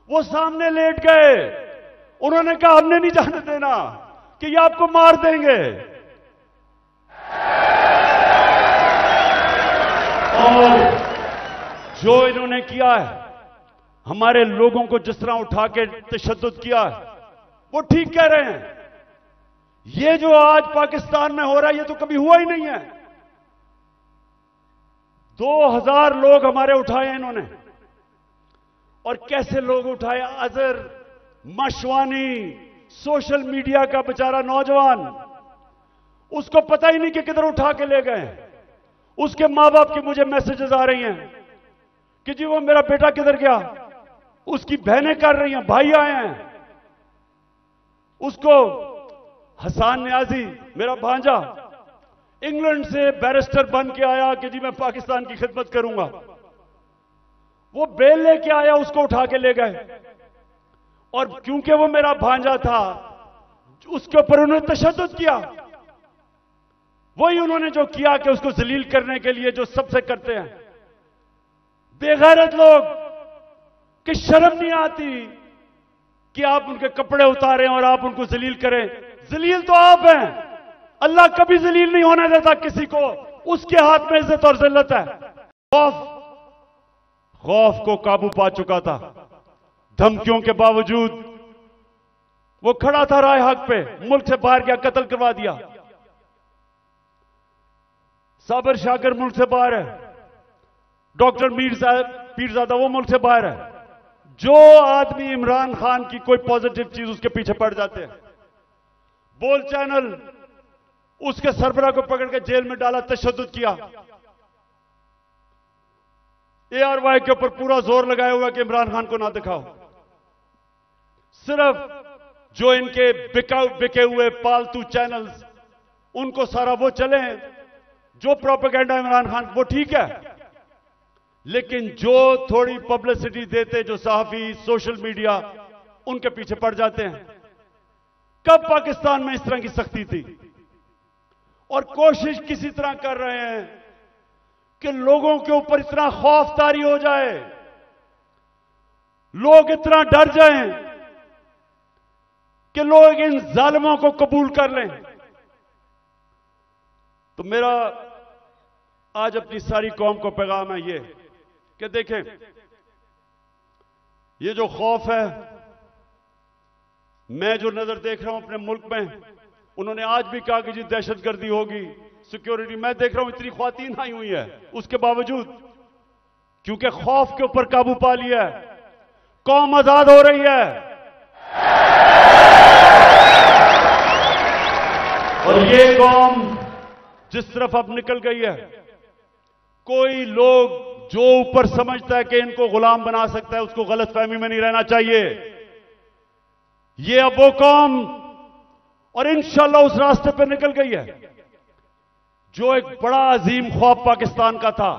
वो सामने लेट गए, उन्होंने कहा हमने नहीं जाने देना कि ये आपको मार देंगे। और जो इन्होंने किया है, हमारे लोगों को जिस तरह उठा के तशद्दुद किया है, वो ठीक कह रहे हैं। ये जो आज पाकिस्तान में हो रहा है, ये तो कभी हुआ ही नहीं है। 2000 लोग हमारे उठाए इन्होंने, और कैसे लोग उठाए? अजहर मशवानी, सोशल मीडिया का बेचारा नौजवान, उसको पता ही नहीं कि किधर उठा के ले गए। उसके मां बाप की मुझे मैसेजेस आ रही हैं कि जी वो मेरा बेटा किधर गया, उसकी बहनें कर रही हैं, भाई आए हैं। उसको हसन न्याजी, मेरा भांजा, इंग्लैंड से बैरिस्टर बन के आया कि जी मैं पाकिस्तान की खिदमत करूंगा, वो बेल लेके आया, उसको उठा के ले गए। और क्योंकि वो मेरा भांजा था, उसके ऊपर उन्होंने तशद्दुद किया। वही उन्होंने जो किया कि उसको जलील करने के लिए जो सबसे करते हैं बेगैरत लोग, कि शर्म नहीं आती कि आप उनके कपड़े उतारें और आप उनको जलील करें। जलील तो आप हैं, अल्लाह कभी जलील नहीं होने देता किसी को, उसके हाथ में इज्जत और जिल्लत है। खौफ को काबू पा चुका था, धमकियों के बावजूद वो खड़ा था राय हक पे, मुल्क से बाहर गया, कत्ल करवा दिया। साबर शाकर मुल्क से बाहर है, डॉक्टर पीरजादा वो मुल्क से बाहर है। जो आदमी इमरान खान की कोई पॉजिटिव चीज उसके पीछे पड़ जाते हैं। बोल चैनल, उसके सरबराह को पकड़ के जेल में डाला, तशद्दुद किया। ARY के ऊपर पूरा जोर लगाया हुआ कि इमरान खान को ना दिखाओ। सिर्फ जो इनके बिके हुए पालतू चैनल्स, उनको सारा वो चले, जो प्रोपेगेंडा इमरान खान, वो ठीक है, लेकिन जो थोड़ी पब्लिसिटी देते जो सहाफी, सोशल मीडिया, उनके पीछे पड़ जाते हैं। कब पाकिस्तान में इस तरह की सख्ती थी? और कोशिश किसी तरह कर रहे हैं कि लोगों के ऊपर इतना खौफ तारी हो जाए, लोग इतना डर जाएं कि लोग इन जालिमों को कबूल कर लें। तो मेरा आज अपनी सारी कौम को पैगाम है ये कि देखें, ये जो खौफ है, मैं जो नजर देख रहा हूं अपने मुल्क में, उन्होंने आज भी कहा कि जी दहशतगर्दी होगी, सिक्योरिटी, मैं देख रहा हूं इतनी ख्वातीन आई हुई है, उसके बावजूद क्योंकि खौफ के ऊपर काबू पा लिया है, कौम आजाद हो रही है। और ये कौम जिस तरफ अब निकल गई है, कोई लोग जो ऊपर समझता है कि इनको गुलाम बना सकता है, उसको गलतफहमी में नहीं रहना चाहिए। ये अब वो कौम, और इंशाल्लाह उस रास्ते पर निकल गई है जो एक बड़ा अजीम ख्वाब पाकिस्तान का था।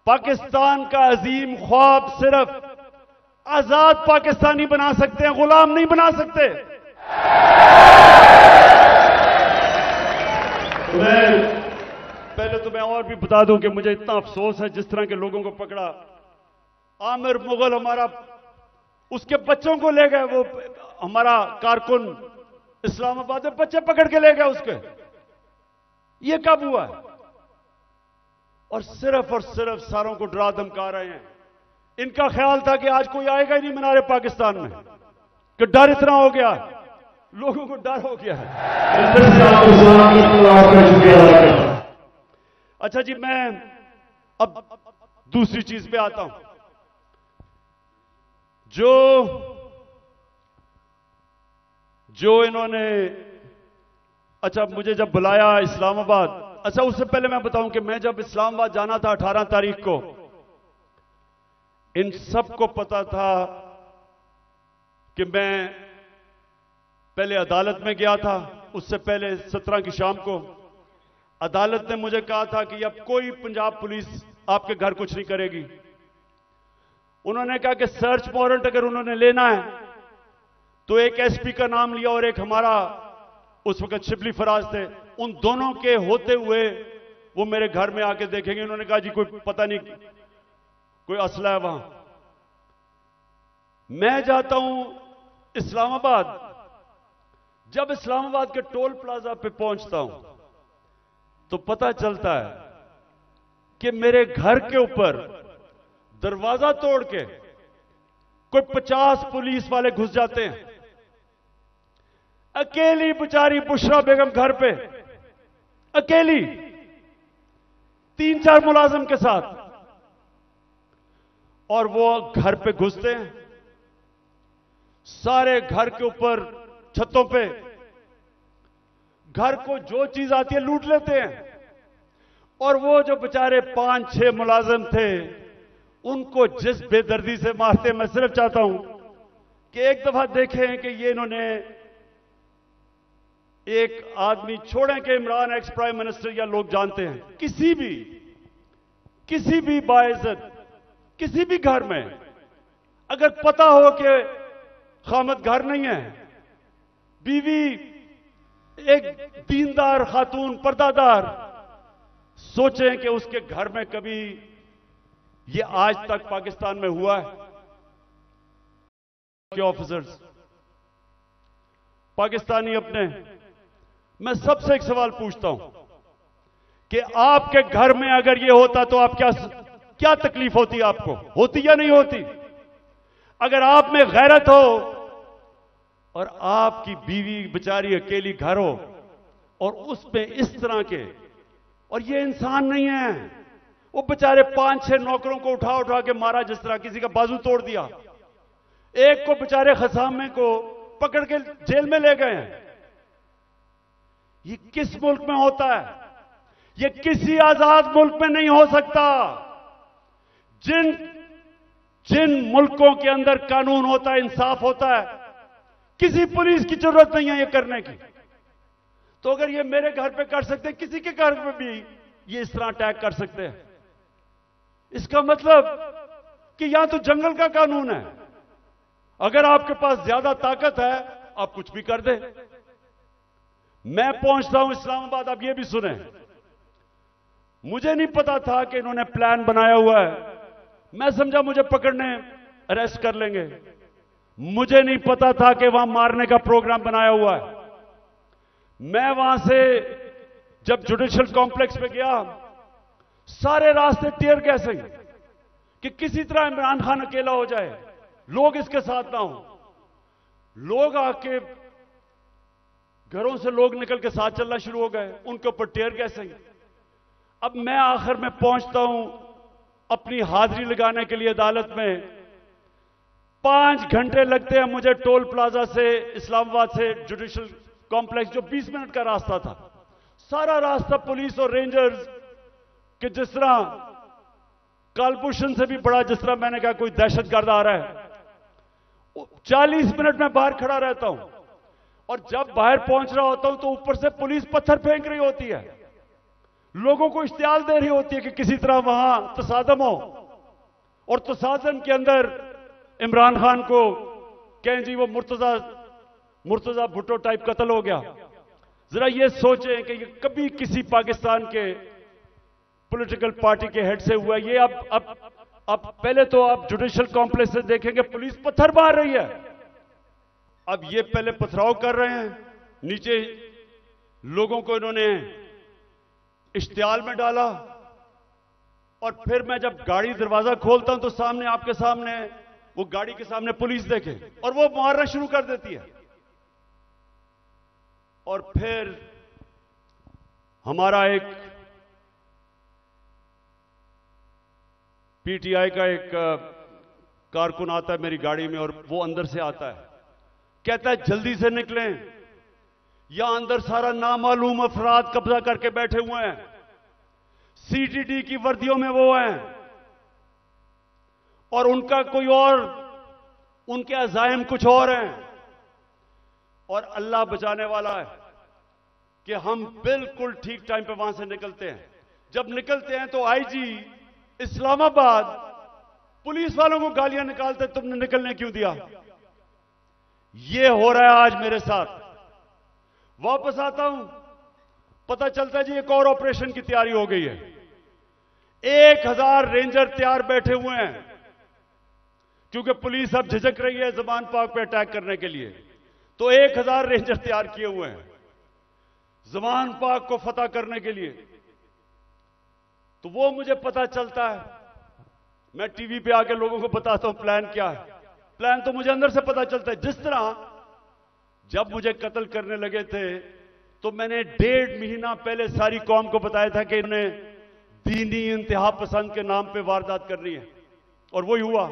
पाकिस्तान का अजीम ख्वाब सिर्फ आजाद पाकिस्तानी बना सकते हैं, गुलाम नहीं बना सकते। पहले तो मैं और भी बता दूं कि मुझे इतना अफसोस है जिस तरह के लोगों को पकड़ा। आमिर मुगल हमारा, उसके बच्चों को ले गए, वो हमारा कारकुन इस्लामाबाद में बच्चे पकड़ के ले गए उसके। ये कब हुआ है? और सिर्फ सारों को डरा धमका रहे हैं। इनका ख्याल था कि आज कोई आएगा ही नहीं मीनारे पाकिस्तान में, कि डर इतना हो गया, लोगों को डर हो गया है। अच्छा जी, मैं अब दूसरी चीज पे आता हूं। जो इन्होंने, अच्छा मुझे जब बुलाया इस्लामाबाद, अच्छा उससे पहले मैं बताऊं कि मैं जब इस्लामाबाद जाना था 18 तारीख को, इन सबको पता था कि मैं पहले अदालत में गया था, उससे पहले 17 की शाम को अदालत ने मुझे कहा था कि अब कोई पंजाब पुलिस आपके घर कुछ नहीं करेगी। उन्होंने कहा कि सर्च वारंट अगर उन्होंने लेना है तो एक एसपी का नाम लिया और एक हमारा उस वक्त शिबली फराज थे, उन दोनों के होते हुए वो मेरे घर में आके देखेंगे। उन्होंने कहा जी कोई पता नहीं कोई असला है वहां। मैं जाता हूं इस्लामाबाद। जब इस्लामाबाद के टोल प्लाजा पे पहुंचता हूं तो पता चलता है कि मेरे घर के ऊपर दरवाजा तोड़ के कोई 50 पुलिस वाले घुस जाते हैं। अकेली बेचारी बुशरा बेगम घर पे, अकेली 3-4 मुलाजिम के साथ, और वो घर पे घुसते हैं। सारे घर के ऊपर छतों पे घर को जो चीज आती है लूट लेते हैं। और वो जो बेचारे 5-6 मुलाजिम थे उनको जिस बेदर्दी से मारते, मैं सिर्फ चाहता हूं कि एक दफा देखें कि ये इन्होंने एक आदमी छोड़ें कि इमरान एक्स प्राइम मिनिस्टर या लोग जानते हैं, किसी भी बाइज्जत किसी भी घर में अगर पता हो कि खामद घर नहीं है, बीवी एक दीनदार खातून पर्दादार, सोचें कि उसके घर में कभी ये आज तक पाकिस्तान में हुआ है कि ऑफिसर्स पाकिस्तानी अपने, मैं सबसे एक सवाल पूछता हूं कि आपके घर में अगर ये होता तो आप क्या तकलीफ होती, आपको होती या नहीं होती? अगर आप में गैरत हो और आपकी बीवी बेचारी अकेली घर हो और उसमें इस तरह के, और ये इंसान नहीं है, वो बेचारे 5-6 नौकरों को उठा उठा के मारा, जिस तरह किसी का बाजू तोड़ दिया, एक को बेचारे खसामे को पकड़ के जेल में ले गए हैं। ये किस मुल्क में होता है? ये किसी आजाद मुल्क में नहीं हो सकता। जिन मुल्कों के अंदर कानून होता है, इंसाफ होता है, किसी पुलिस की जरूरत नहीं है ये करने की। तो अगर ये मेरे घर पे कर सकते हैं, किसी के घर पे भी ये इस तरह अटैक कर सकते हैं। इसका मतलब कि यहां तो जंगल का कानून है, अगर आपके पास ज्यादा ताकत है आप कुछ भी कर दे। मैं पहुंचता हूं इस्लामाबाद, आप ये भी सुने, मुझे नहीं पता था कि इन्होंने प्लान बनाया हुआ है। मैं समझा मुझे पकड़ने अरेस्ट कर लेंगे, मुझे नहीं पता था कि वहां मारने का प्रोग्राम बनाया हुआ है। मैं वहां से जब जुडिशियल कॉम्प्लेक्स पे गया, सारे रास्ते टीयर गैसिंग कि किसी तरह इमरान खान अकेला हो जाए, लोग इसके साथ ना हो। लोग आके घरों से लोग निकल के साथ चलना शुरू हो गए, उनके ऊपर टीयर गैसिंग। अब मैं आखिर में पहुंचता हूं अपनी हाजिरी लगाने के लिए अदालत में। 5 घंटे लगते हैं मुझे टोल प्लाजा से, इस्लामाबाद से जुडिशियल कॉम्प्लेक्स, जो 20 मिनट का रास्ता था। सारा रास्ता पुलिस और रेंजर्स के, जिस तरह कालभूषण से भी बड़ा, जिस तरह मैंने कहा कोई दहशतगर्द आ रहा है। 40 मिनट में बाहर खड़ा रहता हूं, और जब बाहर पहुंच रहा होता हूं तो ऊपर से पुलिस पत्थर फेंक रही होती है, लोगों को इश्तियाल दे रही होती है कि किसी तरह वहां तसादम हो, और तसादम के अंदर इमरान खान को कहें जी वो मुर्तजा भुट्टो टाइप कत्ल हो गया। जरा ये सोचें कि ये कभी किसी पाकिस्तान के पॉलिटिकल पार्टी के हेड से हुआ ये। अब पहले तो आप जुडिशियल कॉम्प्लेक्स से देखेंगे पुलिस पत्थर मार रही है। अब ये पहले पथराव कर रहे हैं, नीचे लोगों को इन्होंने इश्तियाल में डाला, और फिर मैं जब गाड़ी दरवाजा खोलता हूं तो सामने, आपके सामने, वो गाड़ी के सामने पुलिस देखे और वो मारना शुरू कर देती है। और फिर हमारा एक पीटीआई का एक कारकुन आता है मेरी गाड़ी में, और वो अंदर से आता है, कहता है जल्दी से निकलें, यहां अंदर सारा नामालूम अफराद कब्जा करके बैठे हुए हैं, सीटीडी की वर्दियों में वो हैं, और उनका कोई और, उनके अज़ाइम कुछ और हैं, और अल्लाह बचाने वाला है। कि हम बिल्कुल ठीक टाइम पे वहां से निकलते हैं। जब निकलते हैं तो आईजी इस्लामाबाद पुलिस वालों को गालियां निकालते, तुमने निकलने क्यों दिया। यह हो रहा है आज मेरे साथ। वापस आता हूं, पता चलता है जी एक और ऑपरेशन की तैयारी हो गई है। 1000 रेंजर तैयार बैठे हुए हैं, क्योंकि पुलिस अब झिझक रही है ज़मान पाक पे अटैक करने के लिए। तो 1000 रेंजर तैयार किए हुए हैं ज़मान पाक को फतह करने के लिए। तो वो मुझे पता चलता है, मैं टीवी पे आके लोगों को बताता हूं प्लान क्या है। प्लान तो मुझे अंदर से पता चलता है। जिस तरह जब मुझे कत्ल करने लगे थे तो मैंने 1.5 महीना पहले सारी कौम को बताया था कि इन्हें दीनी इंतहा पसंद के नाम पे वारदात करनी है, और वही हुआ।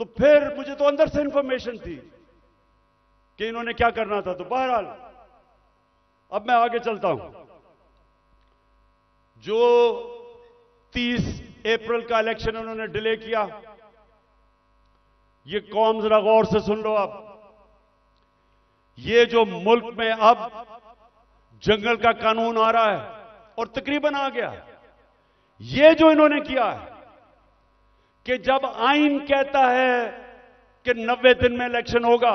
तो फिर मुझे तो अंदर से इंफॉर्मेशन थी कि इन्होंने क्या करना था। तो बहरहाल अब मैं आगे चलता हूं। जो 30 अप्रैल का इलेक्शन उन्होंने डिले किया, ये कौम जरा गौर से सुन लो। अब ये जो मुल्क में अब जंगल का कानून आ रहा है और तकरीबन आ गया, ये जो इन्होंने किया है कि जब आइन कहता है कि 90 दिन में इलेक्शन होगा,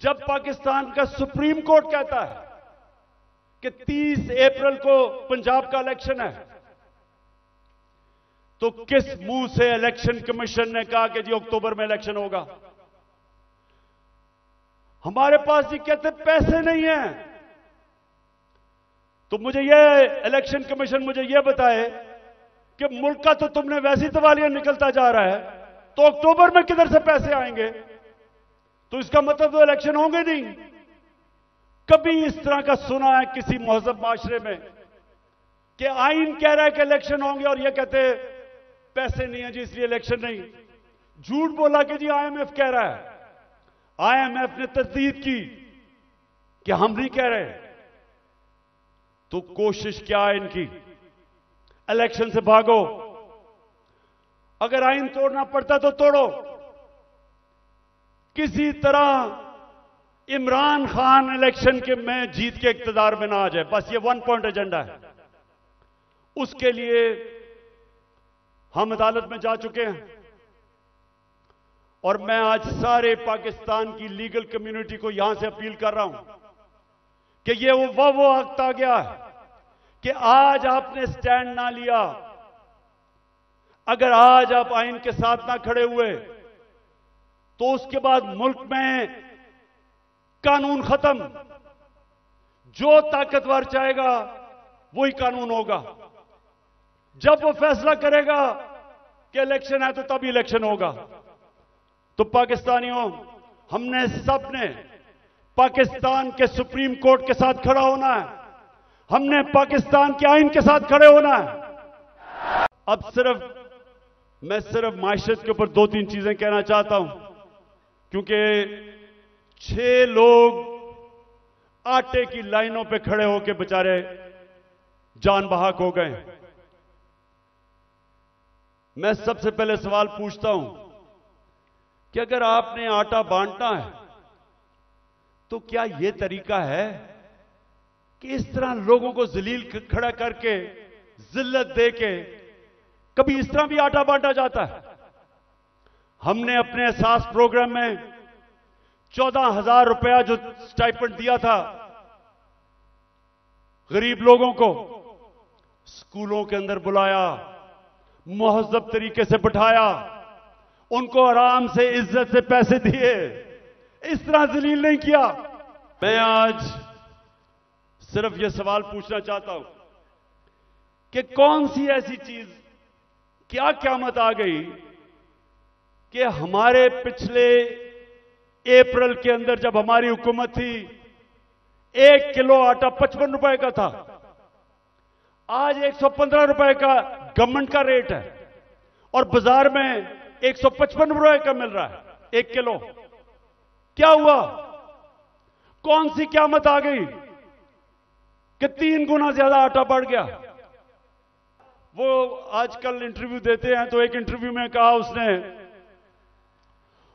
जब पाकिस्तान का सुप्रीम कोर्ट कहता है कि 30 अप्रैल को पंजाब का इलेक्शन है, तो किस मुंह से इलेक्शन कमीशन ने कहा कि जी अक्टूबर में इलेक्शन होगा। हमारे पास जी कहते पैसे नहीं है। तो मुझे यह इलेक्शन कमीशन मुझे यह बताए कि मुल्क का तो तुमने वैसी तवालियां निकलता जा रहा है, तो अक्टूबर में किधर से पैसे आएंगे। तो इसका मतलब तो इलेक्शन होंगे नहीं। कभी इस तरह का सुना है किसी महजब माशरे में कि आइन कह रहा है कि इलेक्शन होंगे और यह कहते पैसे नहीं है जी इसलिए इलेक्शन नहीं। झूठ बोला कि जी आईएमएफ कह रहा है। आईएमएफ ने तस्दीक की कि हम नहीं कह रहे। तो कोशिश क्या है इनकी, इलेक्शन से भागो। अगर आइन तोड़ना पड़ता तो तोड़ो। किसी तरह इमरान खान इलेक्शन के में जीत के इक्तदार में ना आ जाए, बस ये 1 पॉइंट एजेंडा है। उसके लिए हम अदालत में जा चुके हैं और मैं आज सारे पाकिस्तान की लीगल कम्युनिटी को यहां से अपील कर रहा हूं कि ये वो वक्त आ गया है कि आज आपने स्टैंड ना लिया, अगर आज आप आइन के साथ ना खड़े हुए तो उसके बाद मुल्क में कानून खत्म। जो ताकतवर चाहेगा वही कानून होगा। जब वो फैसला करेगा कि इलेक्शन है तो तभी इलेक्शन होगा। तो पाकिस्तानियों, हमने सबने पाकिस्तान के सुप्रीम कोर्ट के साथ खड़ा होना है। हमने पाकिस्तान के आइन के साथ खड़े होना है। अब मैं सिर्फ माशरत के ऊपर 2-3 चीजें कहना चाहता हूं, क्योंकि 6 लोग आटे की लाइनों पे खड़े होकर बेचारे जान बहाक हो गए। मैं सबसे पहले सवाल पूछता हूं कि अगर आपने आटा बांटना है तो क्या यह तरीका है कि इस तरह लोगों को जलील खड़ा करके जिल्लत देके कभी इस तरह भी आटा बांटा जाता है? हमने अपने एहसास प्रोग्राम में 14,000 रुपया जो स्टाइपेंड दिया था गरीब लोगों को, स्कूलों के अंदर बुलाया, मुहज़्ज़ब तरीके से बिठाया, उनको आराम से इज्जत से पैसे दिए, इस तरह जलील नहीं किया। मैं आज सिर्फ यह सवाल पूछना चाहता हूं कि कौन सी ऐसी चीज, क्या क़यामत आ गई कि हमारे पिछले अप्रैल के अंदर जब हमारी हुकूमत थी 1 किलो आटा 55 रुपए का था, आज 115 रुपए का गवर्नमेंट का रेट है और बाजार में 155 रुपए का मिल रहा है 1 किलो। क्या हुआ? कौन सी क़यामत आ गई कि 3 गुना ज्यादा आटा बढ़ गया? वो आजकल इंटरव्यू देते हैं तो एक इंटरव्यू में कहा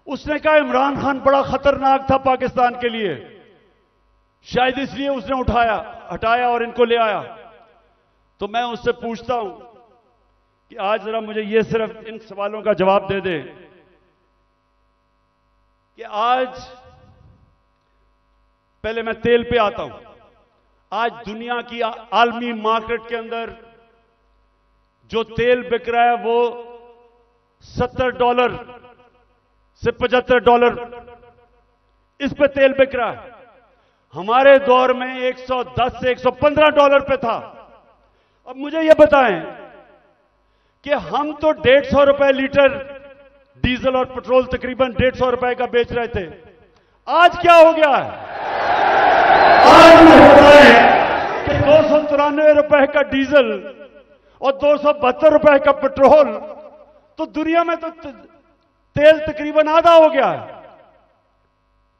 उसने कहा इमरान खान बड़ा खतरनाक था पाकिस्तान के लिए। शायद इसलिए उसने हटाया और इनको ले आया। तो मैं उससे पूछता हूं कि आज जरा मुझे ये सिर्फ इन सवालों का जवाब दे दे कि आज, पहले मैं तेल पे आता हूं, आज दुनिया की आलमी मार्केट के अंदर जो तेल बिक रहा है वो $70 से $75 इस पे तेल बिक रहा है। हमारे दौर में $110 से $115 पे था। अब मुझे यह बताएं कि हम तो ₹150 लीटर डीजल और पेट्रोल तकरीबन ₹150 का बेच रहे थे। आज क्या हो गया है? आज होता है कि ₹293 का डीजल और ₹272 का पेट्रोल, तो दुनिया में तो तेल तकरीबन आधा हो गया है।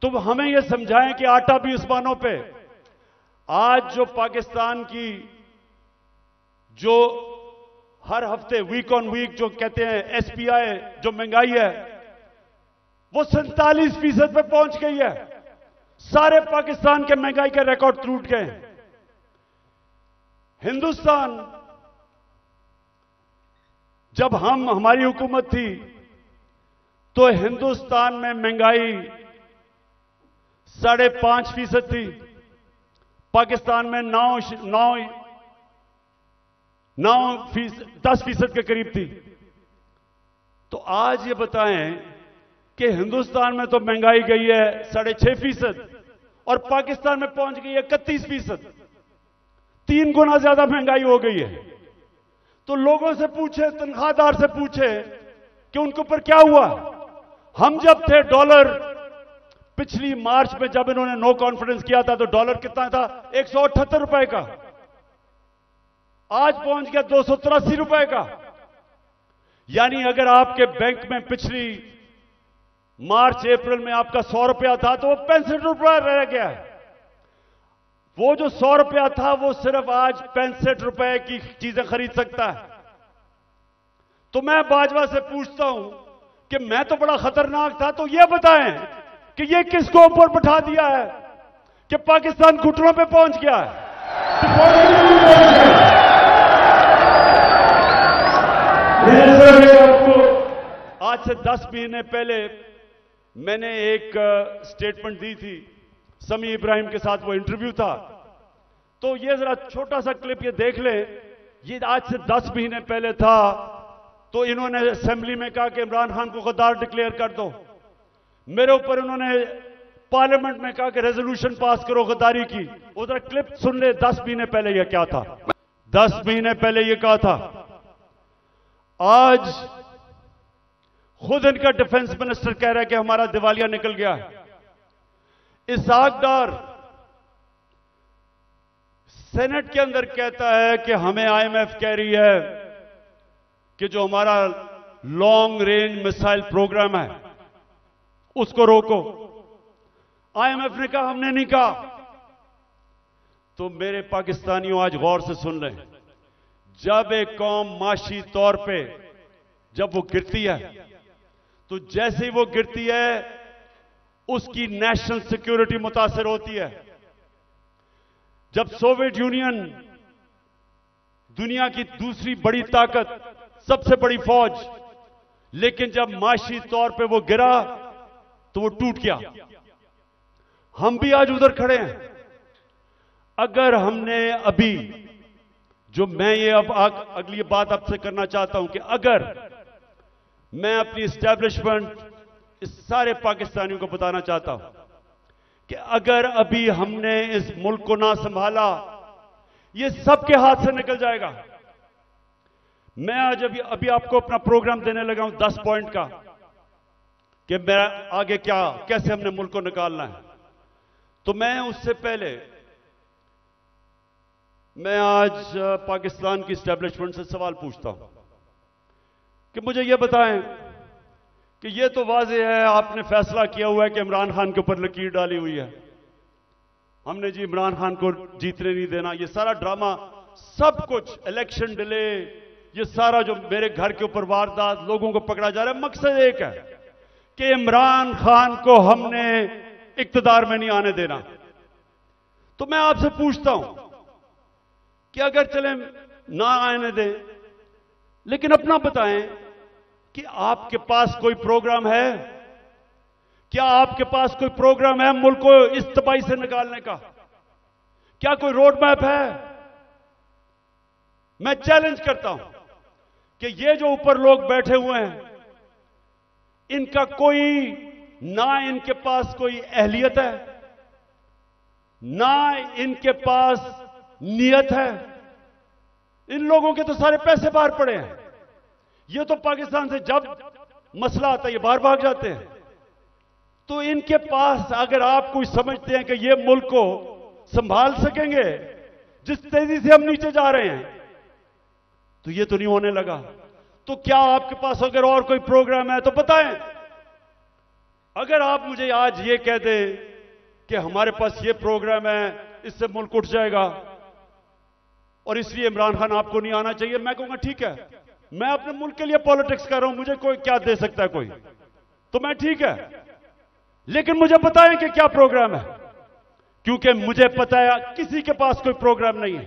तो हमें यह समझाएं कि आटा भी उस्मानों पे। आज जो पाकिस्तान की जो हर हफ्ते वीक ऑन वीक जो कहते हैं एसपीआई जो महंगाई है वो 47% पे पहुंच गई है। सारे पाकिस्तान के महंगाई के रिकॉर्ड टूट गए। हिंदुस्तान, जब हमारी हुकूमत थी तो हिंदुस्तान में महंगाई 5.5% थी, पाकिस्तान में 10% के करीब थी। तो आज ये बताएं कि हिंदुस्तान में तो महंगाई गई है 6.5% और पाकिस्तान में पहुंच गई है 31%। 3 गुना ज्यादा महंगाई हो गई है। तो लोगों से पूछे, तनख्वाहदार से पूछे कि उनके ऊपर क्या हुआ। हम जब थे डॉलर, पिछली मार्च में जब इन्होंने नो कॉन्फिडेंस किया था तो डॉलर कितना था? ₹178 का। आज पहुंच गया ₹283 का। यानी अगर आपके बैंक में पिछली मार्च अप्रैल में आपका ₹100 था तो वो ₹65 रह गया है। वो जो ₹100 था वो सिर्फ आज ₹65 की चीजें खरीद सकता है। तो मैं बाजवा से पूछता हूं कि मैं तो बड़ा खतरनाक था, तो ये बताएं कि ये किसको ऊपर बैठा दिया है कि पाकिस्तान घुटनों पे पहुंच गया है। आपको आज से 10 महीने पहले मैंने एक स्टेटमेंट दी थी, समी इब्राहिम के साथ वो इंटरव्यू था। तो ये जरा छोटा सा क्लिप ये देख ले। ये आज से 10 महीने पहले था। तो इन्होंने असेंबली में कहा कि इमरान खान को गद्दार डिक्लेयर कर दो। मेरे ऊपर इन्होंने पार्लियामेंट में कहा कि रेजोल्यूशन पास करो गद्दारी की। उधर क्लिप सुन ले, 10 महीने पहले यह क्या था। 10 महीने पहले यह कहा था। आज खुद इनका डिफेंस मिनिस्टर कह रहा है कि हमारा दिवालिया निकल गया है। इसहाक डार सेनेट के अंदर कहता है कि हमें आईएमएफ कह रही है कि जो हमारा लॉन्ग रेंज मिसाइल प्रोग्राम है उसको रोको। आईएमएफ ने कहा हमने नहीं कहा। तो मेरे पाकिस्तानियों आज गौर से सुन लें, जब एक कौम माशी तौर पे जब वो गिरती है तो जैसे ही वो गिरती है उसकी नेशनल सिक्योरिटी मुतासिर होती है। जब सोवियत यूनियन दुनिया की दूसरी बड़ी ताकत, सबसे बड़ी फौज, लेकिन जब माशी तौर पे वो गिरा तो वो टूट गया। हम भी आज उधर खड़े हैं। अगर हमने अभी जो मैं ये अब अगली बात आपसे करना चाहता हूं कि अगर मैं अपनी एस्टैब्लिशमेंट इस सारे पाकिस्तानियों को बताना चाहता हूं कि अगर अभी हमने इस मुल्क को ना संभाला ये सबके हाथ से निकल जाएगा। मैं आज अभी आपको अपना प्रोग्राम देने लगा हूं 10 पॉइंट का कि मैं आगे कैसे हमने मुल्क को निकालना है। तो मैं उससे पहले मैं आज पाकिस्तान की एस्टैब्लिशमेंट से सवाल पूछता हूं कि मुझे यह बताएं कि यह तो वाज़ेह है आपने फैसला किया हुआ है कि इमरान खान के ऊपर लकीर डाली हुई है। हमने जी इमरान खान को जीतने नहीं देना। ये सारा ड्रामा, सब कुछ, इलेक्शन डिले, ये सारा जो मेरे घर के ऊपर वारदात, लोगों को पकड़ा जा रहा है, मकसद एक है कि इमरान खान को हमने इक्तदार में नहीं आने देना। तो मैं आपसे पूछता हूं कि अगर चले ना आने दें, लेकिन अपना बताएं कि आपके पास कोई प्रोग्राम है? क्या आपके पास कोई प्रोग्राम है मुल्क को इस तबाही से निकालने का? क्या कोई रोड मैप है? मैं चैलेंज करता हूं कि ये जो ऊपर लोग बैठे हुए हैं, इनका कोई, ना इनके पास कोई अहलियत है, ना इनके पास नियत है। इन लोगों के तो सारे पैसे बाहर पड़े हैं। ये तो पाकिस्तान से जब मसला आता है ये बाहर भाग जाते हैं। तो इनके पास, अगर आप कोई समझते हैं कि ये मुल्क को संभाल सकेंगे जिस तेजी से हम नीचे जा रहे हैं, तो ये तो नहीं होने लगा। तो क्या आपके पास अगर और कोई प्रोग्राम है तो बताएं। अगर आप मुझे आज ये कह दें कि हमारे पास ये प्रोग्राम है, इससे मुल्क उठ जाएगा और इसलिए इमरान खान आपको नहीं आना चाहिए, मैं कहूंगा ठीक है, मैं अपने मुल्क के लिए पॉलिटिक्स कर रहा हूं, मुझे कोई क्या दे सकता है कोई, तो मैं ठीक है, लेकिन मुझे बताएं कि क्या प्रोग्राम है, क्योंकि मुझे पता है किसी के पास कोई प्रोग्राम नहीं है।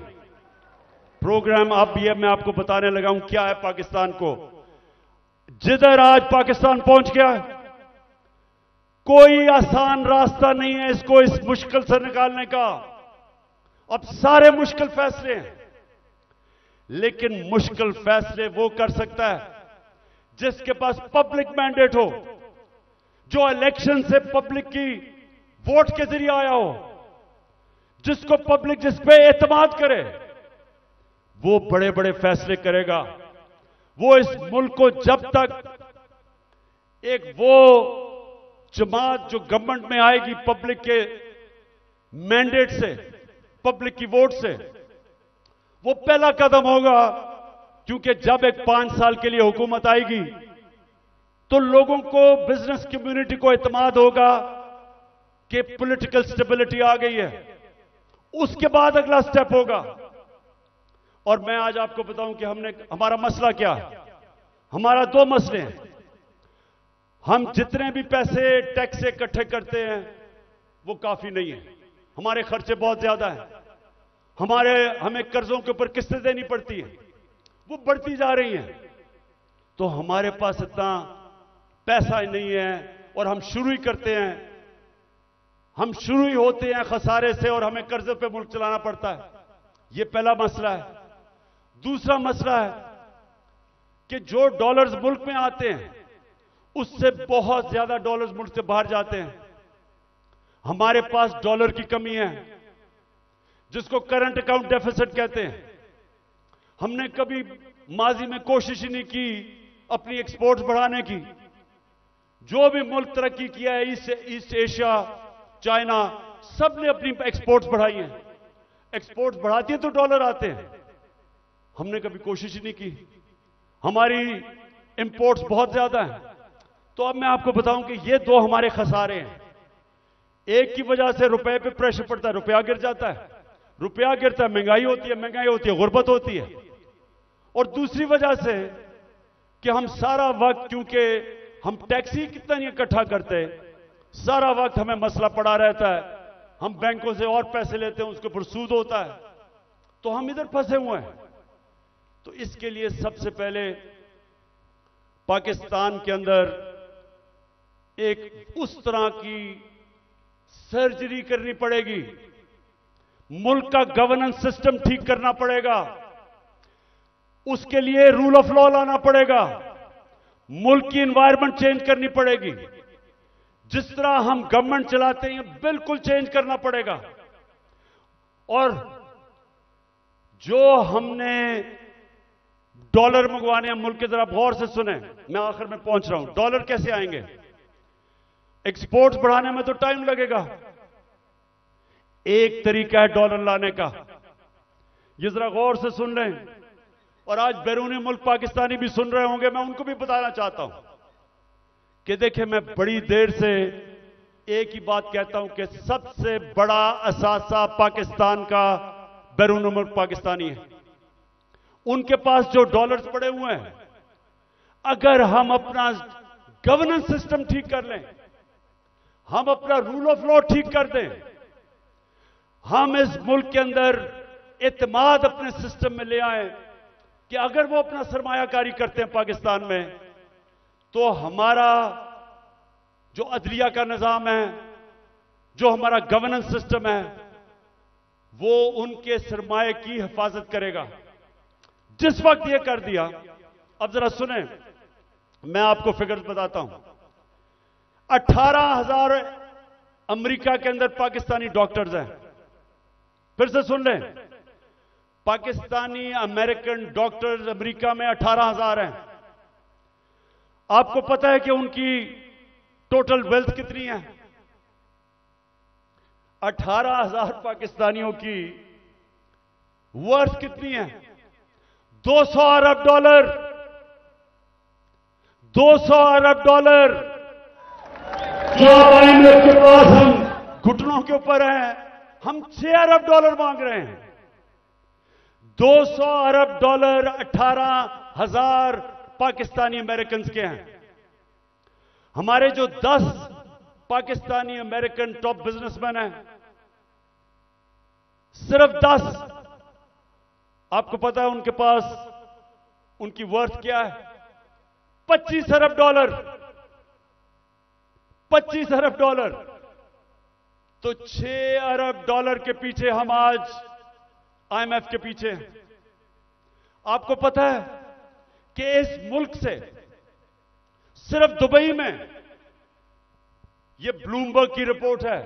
प्रोग्राम अब ये मैं आपको बताने लगा हूं क्या है पाकिस्तान को। जिधर आज पाकिस्तान पहुंच गया, कोई आसान रास्ता नहीं है इसको इस मुश्किल से निकालने का। अब सारे मुश्किल फैसले हैं, लेकिन मुश्किल फैसले वो कर सकता है जिसके पास पब्लिक मैंडेट हो, जो इलेक्शन से पब्लिक की वोट के जरिए आया हो, जिसको पब्लिक जिस पे एतमाद करे, वो बड़े बड़े फैसले करेगा। वो इस मुल्क को जब तक एक वो जमात जो गवर्नमेंट में आएगी पब्लिक के मैंडेट से, पब्लिक की वोट से, वो पहला कदम होगा, क्योंकि जब एक 5 साल के लिए हुकूमत आएगी तो लोगों को, बिजनेस कम्युनिटी को एतमाद होगा कि पॉलिटिकल स्टेबिलिटी आ गई है। उसके बाद अगला स्टेप होगा। और मैं आज आपको बताऊं कि हमारा मसला क्या है। हमारा 2 मसले हैं। हम जितने भी पैसे टैक्स से इकट्ठे करते हैं वो काफी नहीं है, हमारे खर्चे बहुत ज्यादा हैं, हमें कर्जों के ऊपर किस्तें देनी पड़ती हैं, वो बढ़ती जा रही हैं। तो हमारे पास इतना पैसा ही नहीं है और हम शुरू ही करते हैं, हम शुरू ही होते हैं खसारे से और हमें कर्जे पे मुल्क चलाना पड़ता है। ये पहला मसला है। दूसरा मसला है कि जो डॉलर्स मुल्क में आते हैं उससे बहुत ज्यादा डॉलर्स मुल्क से बाहर जाते हैं। हमारे पास डॉलर की कमी है, जिसको करंट अकाउंट डेफिसिट कहते हैं। हमने कभी माजी में कोशिश ही नहीं की अपनी एक्सपोर्ट्स बढ़ाने की। जो भी मुल्क तरक्की किया है, ईस्ट एशिया, चाइना, सब ने अपनी एक्सपोर्ट्स बढ़ाई हैं। एक्सपोर्ट्स बढ़ाती है तो डॉलर आते हैं। हमने कभी कोशिश ही नहीं की। हमारी इंपोर्ट्स बहुत ज्यादा हैं। तो अब मैं आपको बताऊं कि ये 2 हमारे खसारे हैं। एक की वजह से रुपए पे प्रेशर पड़ता है, रुपया गिर जाता है, रुपया गिरता है, महंगाई होती है, गुर्बत होती है। और दूसरी वजह से कि हम सारा वक्त, क्योंकि हम टैक्स ही कितना नहीं इकट्ठा करते, सारा वक्त हमें मसला पड़ा रहता है। हम बैंकों से और पैसे लेते हैं, उसके ऊपर सूद होता है, तो हम इधर फंसे हुए हैं। तो इसके लिए सबसे पहले पाकिस्तान के अंदर एक उस तरह की सर्जरी करनी पड़ेगी, मुल्क का गवर्नेंस सिस्टम ठीक करना पड़ेगा, उसके लिए रूल ऑफ लॉ लाना पड़ेगा, मुल्क की एनवायरनमेंट चेंज करनी पड़ेगी। जिस तरह हम गवर्नमेंट चलाते हैं बिल्कुल चेंज करना पड़ेगा। और जो हमने डॉलर मंगवाने हैं मुल्क के, जरा गौर से सुने, मैं आखिर में पहुंच रहा हूं। डॉलर कैसे आएंगे? एक्सपोर्ट्स बढ़ाने में तो टाइम लगेगा। एक तरीका है डॉलर लाने का, ये जरा गौर से सुन लें। और आज बैरूनी मुल्क पाकिस्तानी भी सुन रहे होंगे, मैं उनको भी बताना चाहता हूं कि देखिए, मैं बड़ी देर से एक ही बात कहता हूं कि सबसे बड़ा असासा पाकिस्तान का बैरूनी मुल्क पाकिस्तानी है। उनके पास जो डॉलर्स पड़े हुए हैं, अगर हम अपना गवर्नेंस सिस्टम ठीक कर लें, हम अपना रूल ऑफ लॉ ठीक कर दें, हम इस मुल्क के अंदर एतमाद अपने सिस्टम में ले आए कि अगर वो अपना सरमायाकारी करते हैं पाकिस्तान में, तो हमारा जो अदलिया का निजाम है, जो हमारा गवर्नेंस सिस्टम है, वो उनके सरमाए की हिफाजत करेगा। जिस वक्त ये कर दिया, अब जरा सुने, मैं आपको फिगर्स बताता हूं। 18,000 अमेरिका के अंदर पाकिस्तानी डॉक्टर्स हैं। फिर से सुन लें, पाकिस्तानी अमेरिकन डॉक्टर्स अमेरिका में 18,000 हैं। आपको पता है कि उनकी टोटल वेल्थ कितनी है? 18,000 पाकिस्तानियों की वर्थ कितनी है? 200 अरब डॉलर। 200 अरब डॉलर जो IMF के पास हम घुटनों के ऊपर हैं, हम 6 अरब डॉलर मांग रहे हैं। 200 अरब डॉलर 18,000 पाकिस्तानी अमेरिकन के हैं। हमारे जो 10 पाकिस्तानी अमेरिकन टॉप बिजनेसमैन हैं, सिर्फ 10, आपको पता है उनके पास उनकी वर्थ क्या है? 25 अरब डॉलर। 25 अरब डॉलर। तो 6 अरब डॉलर के पीछे हम आज IMF के पीछे हैं। आपको पता है कि इस मुल्क से सिर्फ दुबई में, यह ब्लूमबर्ग की रिपोर्ट है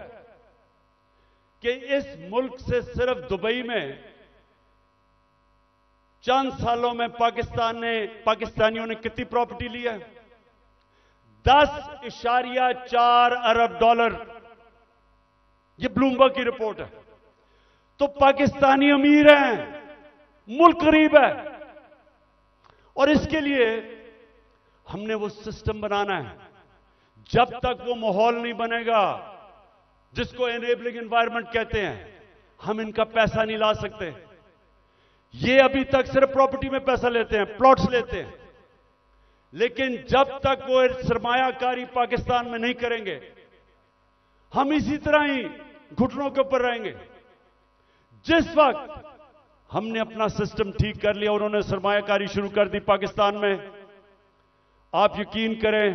कि इस मुल्क से सिर्फ दुबई में चंद सालों में पाकिस्तानियों ने कितनी प्रॉपर्टी ली है? 10.4 अरब डॉलर। यह ब्लूमबर्ग की रिपोर्ट है। तो पाकिस्तानी अमीर हैं, मुल्क गरीब है, और इसके लिए हमने वो सिस्टम बनाना है। जब तक वो माहौल नहीं बनेगा जिसको एनेबलिंग एनवायरनमेंट कहते हैं, हम इनका पैसा नहीं ला सकते। ये अभी तक सिर्फ प्रॉपर्टी में पैसा लेते हैं, प्लॉट्स लेते हैं, लेकिन जब तक वो सरमायाकारी पाकिस्तान में नहीं करेंगे, हम इसी तरह ही घुटनों के ऊपर रहेंगे। जिस वक्त हमने अपना सिस्टम ठीक कर लिया, उन्होंने सरमायाकारी शुरू कर दी पाकिस्तान में, आप यकीन करें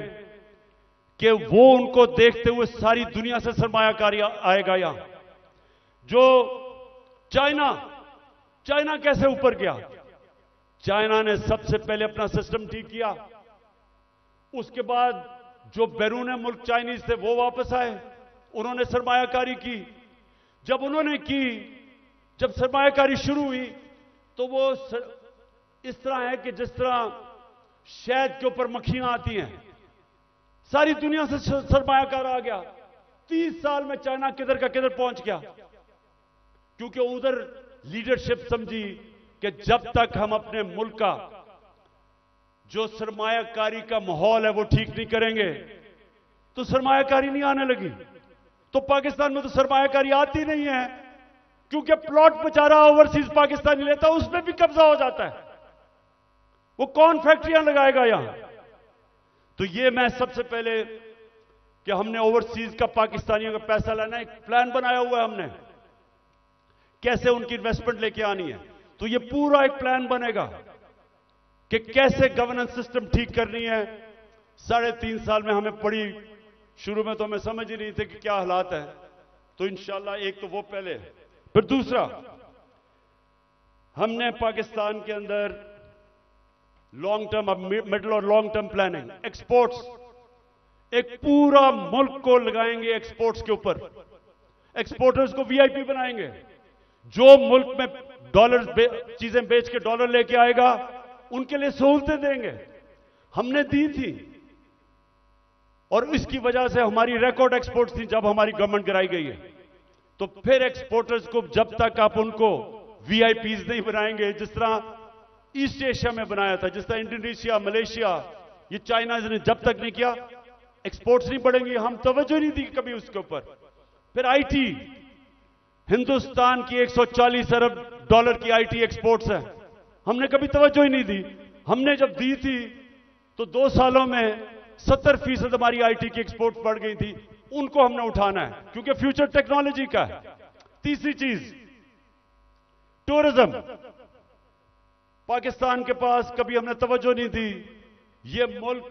कि वो उनको देखते हुए सारी दुनिया से सरमायाकारी आएगा। यहां जो चाइना कैसे ऊपर गया? चाइना ने सबसे पहले अपना सिस्टम ठीक किया, उसके बाद जो बैरून मुल्क चाइनीज थे वो वापस आए, उन्होंने सरमायाकारी की। जब सरमायाकारी शुरू हुई तो वो इस तरह है कि जिस तरह शहद के ऊपर मक्खियां आती हैं, सारी दुनिया से सरमायाकार आ गया। 30 साल में चाइना किधर का किधर पहुंच गया, क्योंकि उधर लीडरशिप समझी कि जब तक हम अपने मुल्क का जो सरमायाकारी का माहौल है वो ठीक नहीं करेंगे तो सरमायाकारी नहीं आने लगी। तो पाकिस्तान में तो सरमायाकारी आती नहीं है, क्योंकि प्लॉट बेचारा ओवरसीज पाकिस्तानी लेता है, उसमें भी कब्जा हो जाता है। वो कौन फैक्ट्रियां लगाएगा यहां? तो ये मैं सबसे पहले कि हमने ओवरसीज का पाकिस्तानियों का पैसा लेना, एक प्लान बनाया हुआ है हमने, कैसे उनकी इन्वेस्टमेंट लेके आनी है। तो ये पूरा एक प्लान बनेगा कि कैसे गवर्नेंस सिस्टम ठीक करनी है। 3.5 साल में हमें पड़ी, शुरू में तो हमें समझ ही नहीं थे कि क्या हालात है। तो इंशाल्लाह एक तो वो पहले, फिर दूसरा, हमने पाकिस्तान के अंदर लॉन्ग टर्म, मिडिल और लॉन्ग टर्म प्लानिंग, एक्सपोर्ट्स, एक पूरा मुल्क को लगाएंगे एक्सपोर्ट्स के ऊपर। एक्सपोर्टर्स को VIP बनाएंगे। जो मुल्क में डॉलर चीजें बेच के डॉलर लेके आएगा, उनके लिए सहूलतें देंगे। हमने दी थी, और इसकी वजह से हमारी रिकॉर्ड एक्सपोर्ट्स थी जब हमारी गवर्नमेंट गिराई गई है। तो फिर एक्सपोर्टर्स को जब तक आप उनको VIPs नहीं बनाएंगे, जिस तरह ईस्ट एशिया में बनाया था, जिस तरह इंडोनेशिया, मलेशिया, ये चाइना ने जब तक नहीं किया, एक्सपोर्ट्स नहीं बढ़ेंगी। हम तवज्जो नहीं दी कभी उसके ऊपर। फिर IT, हिंदुस्तान की 140 अरब डॉलर की IT एक्सपोर्ट्स है, हमने कभी तवज्जो ही नहीं दी। हमने जब दी थी तो 2 सालों में 70% हमारी IT की एक्सपोर्ट बढ़ गई थी। उनको हमने उठाना है, क्योंकि फ्यूचर टेक्नोलॉजी का है। तीसरी चीज टूरिज्म। पाकिस्तान के पास कभी हमने तवज्जो नहीं दी। ये मुल्क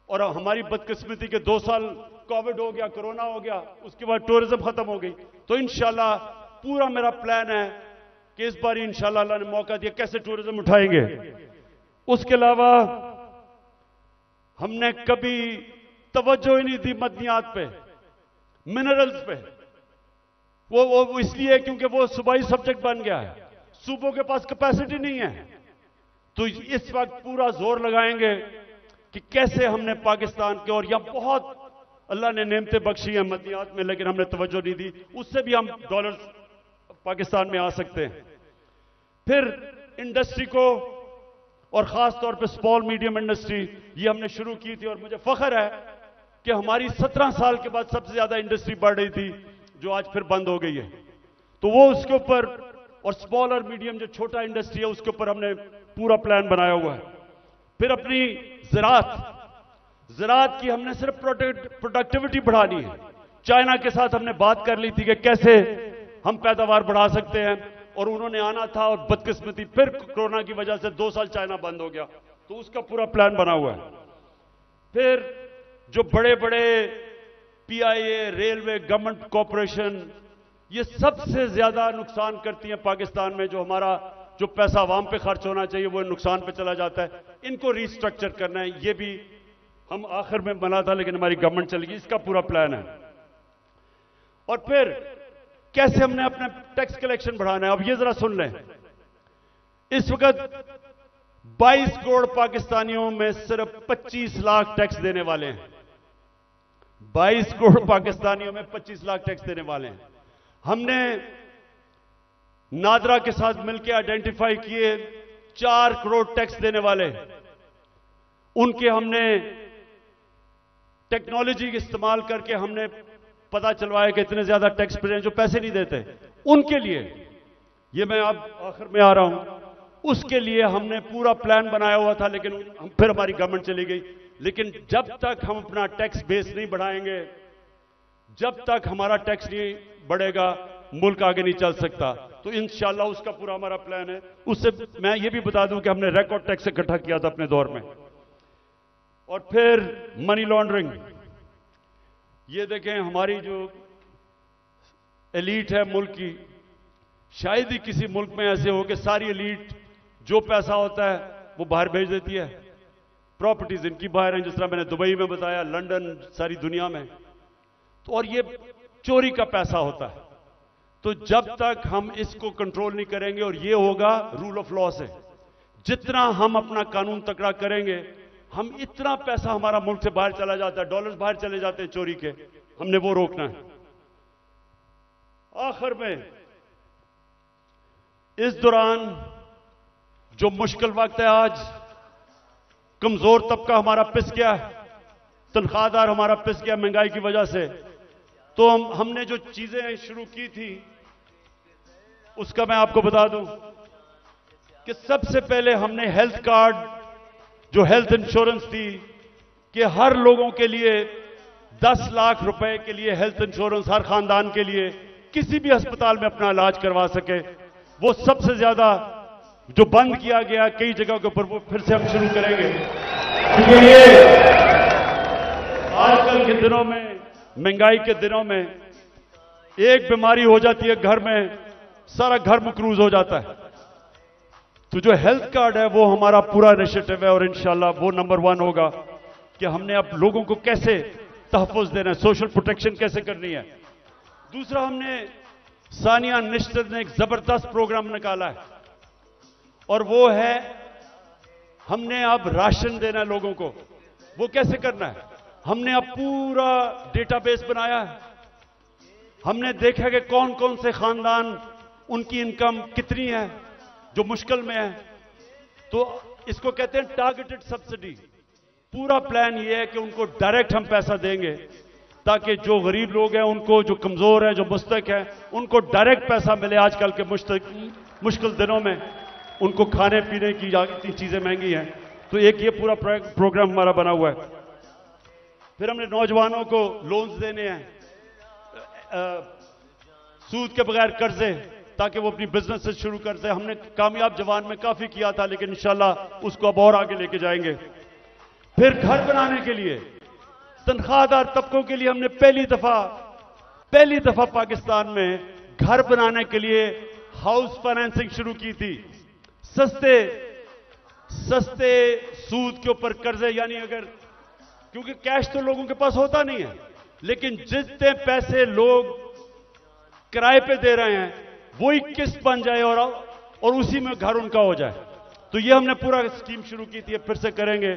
और हमारी बदकिस्मती के 2 साल कोविड हो गया, कोरोना हो गया, उसके बाद टूरिज्म खत्म हो गई। तो इंशाल्लाह पूरा मेरा प्लान है कि इस बार इंशाल्लाह अल्लाह ने मौका दिया कैसे टूरिज्म उठाएंगे। उसके अलावा हमने कभी तवज्जो ही नहीं दी मदनियात पे, मिनरल्स पे। वो इसलिए क्योंकि वो सूबाई सब्जेक्ट बन गया है, सूबों के पास कैपेसिटी नहीं है। तो इस वक्त पूरा जोर लगाएंगे कि कैसे हमने पाकिस्तान के, और यहां बहुत अल्लाह ने नेमतें बख्शी हैं मदनियात में, लेकिन हमने तवज्जो नहीं दी, उससे भी हम डॉलर्स पाकिस्तान में आ सकते हैं। फिर इंडस्ट्री को, और खास तौर पे स्मॉल मीडियम इंडस्ट्री, ये हमने शुरू की थी, और मुझे फख्र है कि हमारी 17 साल के बाद सबसे ज्यादा इंडस्ट्री बढ़ रही थी, जो आज फिर बंद हो गई है। तो वो उसके ऊपर, और स्मॉल और मीडियम जो छोटा इंडस्ट्री है उसके ऊपर हमने पूरा प्लान बनाया हुआ है। फिर अपनी ज़राअत की हमने सिर्फ प्रोडक्टिविटी बढ़ानी है। चाइना के साथ हमने बात कर ली थी कि कैसे हम पैदावार बढ़ा सकते हैं, और उन्होंने आना था, और बदकिस्मती फिर कोरोना की वजह से 2 साल चाइना बंद हो गया, तो उसका पूरा प्लान बना हुआ है। फिर जो बड़े बड़े पीआईए, रेलवे, गवर्नमेंट कॉरपोरेशन, ये सबसे ज्यादा नुकसान करती हैं पाकिस्तान में। जो हमारा जो पैसा आवाम पे खर्च होना चाहिए वो नुकसान पे चला जाता है, इनको रीस्ट्रक्चर करना है। ये भी हम आखिर में बना था, लेकिन हमारी गवर्नमेंट चली गई, इसका पूरा प्लान है। और फिर कैसे हमने अपना टैक्स कलेक्शन बढ़ाना है। अब ये जरा सुन लें, इस वक्त 22 करोड़ पाकिस्तानियों में सिर्फ 25 लाख टैक्स देने वाले हैं। 22 करोड़ पाकिस्तानियों में 25 लाख टैक्स देने वाले हैं। हमने नादरा के साथ मिलकर आइडेंटिफाई किए 4 करोड़ टैक्स देने वाले, उनके हमने टेक्नोलॉजी इस्तेमाल करके हमने पता चलवाया कि इतने ज्यादा टैक्स पेयर जो पैसे नहीं देते, उनके लिए, ये मैं अब आखिर में आ रहा हूं, उसके लिए हमने पूरा प्लान बनाया हुआ था, लेकिन फिर हमारी गवर्नमेंट चली गई। लेकिन जब तक हम अपना टैक्स बेस नहीं बढ़ाएंगे, जब तक हमारा टैक्स नहीं बढ़ेगा, मुल्क आगे नहीं चल सकता। तो इंशाल्लाह उसका पूरा हमारा प्लान है। उससे मैं ये भी बता दूं कि हमने रिकॉर्ड टैक्स इकट्ठा किया था अपने दौर में। और फिर मनी लॉन्ड्रिंग, ये देखें हमारी जो एलीट है मुल्क की, शायद ही किसी मुल्क में ऐसे हो कि सारी एलीट जो पैसा होता है वो बाहर भेज देती है। प्रॉपर्टीज इनकी बाहर हैं, जिस तरह मैंने दुबई में बताया, लंदन, सारी दुनिया में। तो और ये चोरी का पैसा होता है। तो जब तक हम इसको कंट्रोल नहीं करेंगे, और ये होगा रूल ऑफ लॉ से, जितना हम अपना कानून तकड़ा करेंगे, हम इतना पैसा हमारा मुल्क से बाहर चला जाता है, डॉलर्स बाहर चले जाते हैं चोरी के, हमने वो रोकना है। आखिर में इस दौरान जो मुश्किल वक्त है, आज कमजोर तबका हमारा पिस गया, तनख्वाहदार हमारा पिस गया महंगाई की वजह से। तो हमने जो चीजें शुरू की थी उसका मैं आपको बता दूं कि सबसे पहले हमने हेल्थ कार्ड, जो हेल्थ इंश्योरेंस थी, कि हर लोगों के लिए 10 लाख रुपए के लिए हेल्थ इंश्योरेंस, हर खानदान के लिए किसी भी अस्पताल में अपना इलाज करवा सके, वो सबसे ज्यादा जो बंद किया गया कई जगह के ऊपर, वो फिर से हम शुरू करेंगे। क्योंकि ये आजकल के दिनों में, महंगाई के दिनों में, एक बीमारी हो जाती है घर में, सारा घर मकरूज हो जाता है। तो जो हेल्थ कार्ड है वो हमारा पूरा इनिशिएटिव है, और इंशाल्लाह वो नंबर 1 होगा कि हमने अब लोगों को कैसे तहफ़्फ़ुज़ देना है, सोशल प्रोटेक्शन कैसे करनी है। दूसरा, हमने सानिया निश्चित ने एक जबरदस्त प्रोग्राम निकाला है, और वो है हमने अब राशन देना है लोगों को। वो कैसे करना है? हमने अब पूरा डेटाबेस बनाया है। हमने देखा कि कौन कौन से खानदान, उनकी इनकम कितनी है जो मुश्किल में है। तो इसको कहते हैं टारगेटेड सब्सिडी। पूरा प्लान ये है कि उनको डायरेक्ट हम पैसा देंगे, ताकि जो गरीब लोग हैं, उनको, जो कमजोर हैं, जो मुस्तक हैं, उनको डायरेक्ट पैसा मिले। आजकल के मुश्किल दिनों में उनको खाने पीने की इतनी चीजें महंगी हैं। तो एक ये पूरा प्रोग्राम हमारा बना हुआ है। फिर हमने नौजवानों को लोन्स देने हैं, सूद के बगैर कर्जे, ताकि वो अपनी बिजनेस से शुरू कर सके। हमने कामयाब जवान में काफी किया था, लेकिन इंशाल्लाह उसको अब और आगे लेके जाएंगे। फिर घर बनाने के लिए तनख्वाहदार तबकों के लिए हमने पहली दफा पाकिस्तान में घर बनाने के लिए हाउस फाइनेंसिंग शुरू की थी। सस्ते सूद के ऊपर कर्जे, यानी अगर, क्योंकि कैश तो लोगों के पास होता नहीं है, लेकिन जितने पैसे लोग किराए पे दे रहे हैं वही किस्त बन जाए और उसी में घर उनका हो जाए। तो ये हमने पूरा स्कीम शुरू की थी, फिर से करेंगे,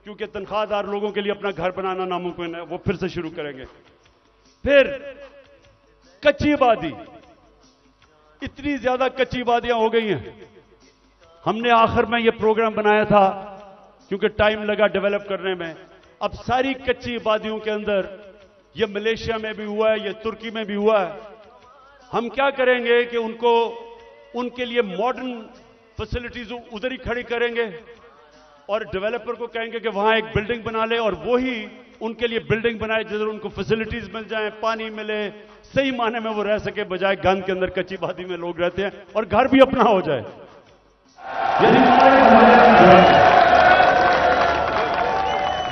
क्योंकि तनख्वाहदार लोगों के लिए अपना घर बनाना नामुमकिन है, वो फिर से शुरू करेंगे। फिर कच्ची आबादी, इतनी ज्यादा कच्ची आबादियां हो गई हैं। हमने आखिर में ये प्रोग्राम बनाया था, क्योंकि टाइम लगा डेवलप करने में। अब सारी कच्ची आबादियों के अंदर, ये मलेशिया में भी हुआ है, ये तुर्की में भी हुआ है, हम क्या करेंगे कि उनके लिए मॉडर्न फैसिलिटीज उधर ही खड़ी करेंगे और डेवलपर को कहेंगे कि वहां एक बिल्डिंग बना ले, और वो ही उनके लिए बिल्डिंग बनाए जिधर उनको फैसिलिटीज मिल जाए, पानी मिले, सही माने में वो रह सके, बजाय गंद के अंदर कच्ची आबादी में लोग रहते हैं, और घर भी अपना हो जाए।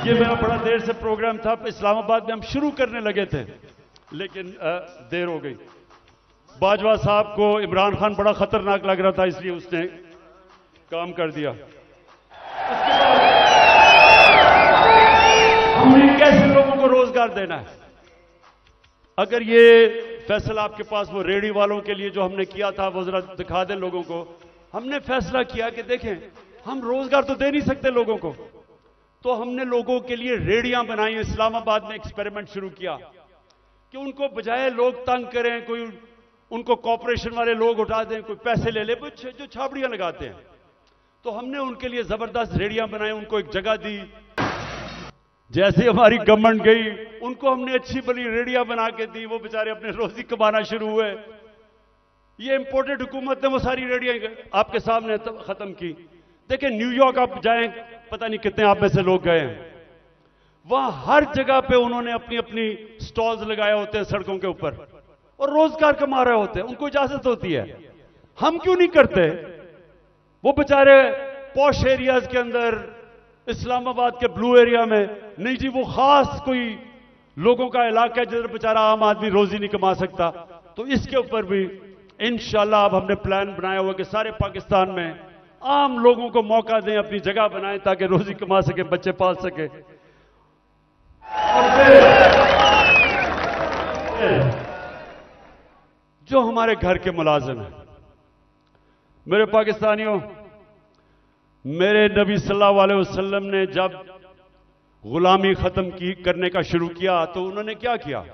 ये मेरा बड़ा देर से प्रोग्राम था, इस्लामाबाद में हम शुरू करने लगे थे, लेकिन देर हो गई। बाजवा साहब को इमरान खान बड़ा खतरनाक लग रहा था, इसलिए उसने काम कर दिया। उसके बाद हमने कैसे लोगों को रोजगार देना है। अगर ये फैसला आपके पास वो रेहड़ी वालों के लिए जो हमने किया था, वो जरा दिखा दें लोगों को। हमने फैसला किया कि देखें, हम रोजगार तो दे नहीं सकते लोगों को, तो हमने लोगों के लिए रेहड़ियां बनाई। इस्लामाबाद में एक्सपेरिमेंट शुरू किया कि उनको बजाय लोग तंग करें, कोई उनको कॉर्पोरेशन वाले लोग उठा दें, कोई पैसे ले ले, जो छाबड़ियां लगाते हैं, तो हमने उनके लिए जबरदस्त रेहड़ियां बनाई, उनको एक जगह दी। जैसे हमारी गवर्नमेंट गई, उनको हमने अच्छी बड़ी रेहड़ियां बना के दी, वो बेचारे अपने रोजी कमाना शुरू हुए। ये इंपोर्टेड हुकूमत ने वो सारी रेहड़ियां आपके सामने खत्म की। देखिए, न्यूयॉर्क आप जाएं, पता नहीं कितने आप में से लोग गए हैं, वहां हर जगह पे उन्होंने अपनी अपनी स्टॉल्स लगाए होते हैं सड़कों के ऊपर, और रोजगार कमा रहे होते हैं, उनको इजाजत होती है। हम क्यों नहीं करते? वो बेचारे पॉश एरियाज के अंदर, इस्लामाबाद के ब्लू एरिया में नहीं जी, वो खास कोई लोगों का इलाका है जिधर बेचारा आम आदमी रोजी नहीं कमा सकता। तो इसके ऊपर भी इंशाल्लाह अब हमने प्लान बनाया हुआ कि सारे पाकिस्तान में आम लोगों को मौका दें, अपनी जगह बनाएं, ताकि रोजी कमा सके, बच्चे पाल सके। जो हमारे घर के मुलाजिम हैं, मेरे पाकिस्तानियों, मेरे नबी सल्लल्लाहु अलैहि वसल्लम ने जब गुलामी खत्म करने का शुरू किया, तो उन्होंने क्या किया?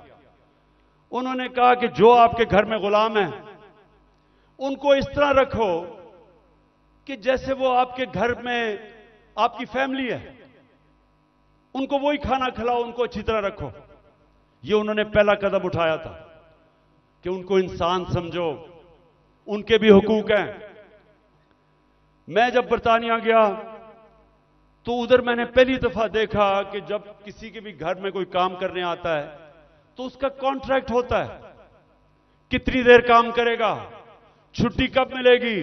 उन्होंने कहा कि जो आपके घर में गुलाम है, उनको इस तरह रखो कि जैसे वो आपके घर में आपकी फैमिली है, उनको वही खाना खिलाओ, उनको अच्छी तरह रखो। ये उन्होंने पहला कदम उठाया था कि उनको इंसान समझो, उनके भी हुकूक हैं। मैं जब बरतानिया गया तो उधर मैंने पहली दफा देखा कि जब किसी के भी घर में कोई काम करने आता है तो उसका कॉन्ट्रैक्ट होता है, कितनी देर काम करेगा, छुट्टी कब मिलेगी,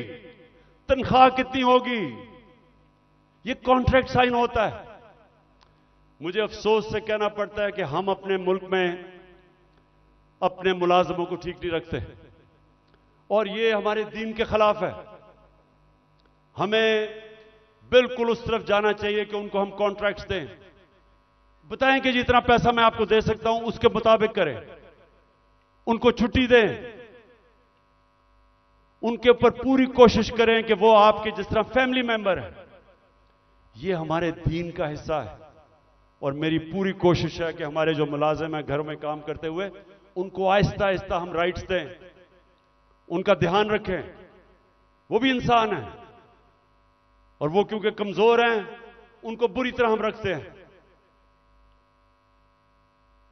तनख्वाह कितनी होगी, ये कॉन्ट्रैक्ट साइन होता है। मुझे अफसोस से कहना पड़ता है कि हम अपने मुल्क में अपने मुलाजमों को ठीक नहीं रखते, और ये हमारे दीन के खिलाफ है। हमें बिल्कुल उस तरफ जाना चाहिए कि उनको हम कॉन्ट्रैक्ट्स दें, बताएं कि जितना पैसा मैं आपको दे सकता हूं उसके मुताबिक करें, उनको छुट्टी दें, उनके ऊपर पूरी कोशिश करें कि वो आपके जिस तरह फैमिली मेंबर है। ये हमारे दीन का हिस्सा है, और मेरी पूरी कोशिश है कि हमारे जो मुलाजिम हैं घरों में काम करते हुए, उनको आहिस्ता आहिस्ता हम राइट्स दें, उनका ध्यान रखें। वो भी इंसान है, और वो क्योंकि कमजोर हैं, उनको बुरी तरह हम रखते हैं।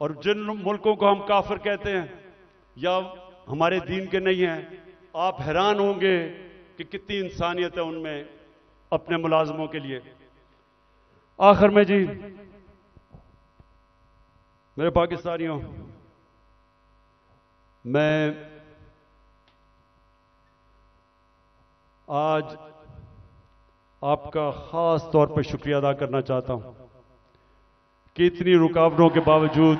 और जिन मुल्कों को हम काफिर कहते हैं या हमारे दीन के नहीं हैं, आप हैरान होंगे कि कितनी इंसानियत है उनमें अपने मुलाजमों के लिए। आखिर में जी, मेरे पाकिस्तानियों, मैं आज आपका खास तौर पर शुक्रिया अदा करना चाहता हूं कि इतनी रुकावटों के बावजूद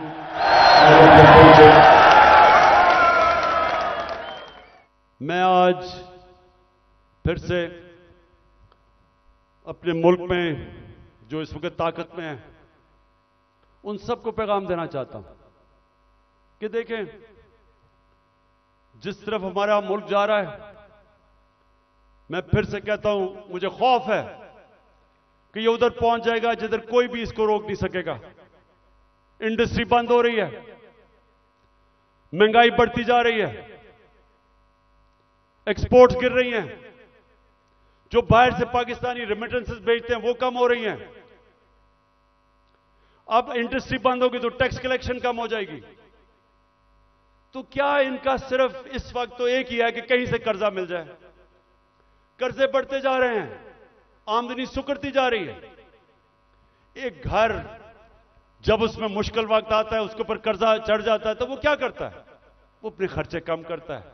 मैं आज फिर से अपने मुल्क में जो इस वक्त ताकत में है उन सबको पैगाम देना चाहता हूं कि देखें, जिस तरफ हमारा मुल्क जा रहा है, मैं फिर से कहता हूं, मुझे खौफ है कि ये उधर पहुंच जाएगा जिधर कोई भी इसको रोक नहीं सकेगा। इंडस्ट्री बंद हो रही है, महंगाई बढ़ती जा रही है, एक्सपोर्ट्स गिर रही हैं, जो बाहर से पाकिस्तानी रेमिटेंसेस भेजते हैं वो कम हो रही हैं। अब इंडस्ट्री बंद होगी तो टैक्स कलेक्शन कम हो जाएगी। तो क्या इनका सिर्फ इस वक्त तो एक ही है कि कहीं से कर्जा मिल जाए। कर्जे बढ़ते जा रहे हैं, आमदनी सुकड़ती जा रही है। एक घर जब उसमें मुश्किल वक्त आता है, उसके ऊपर कर्जा चढ़ जाता है, तो वो क्या करता है? वो अपने खर्चे कम करता है,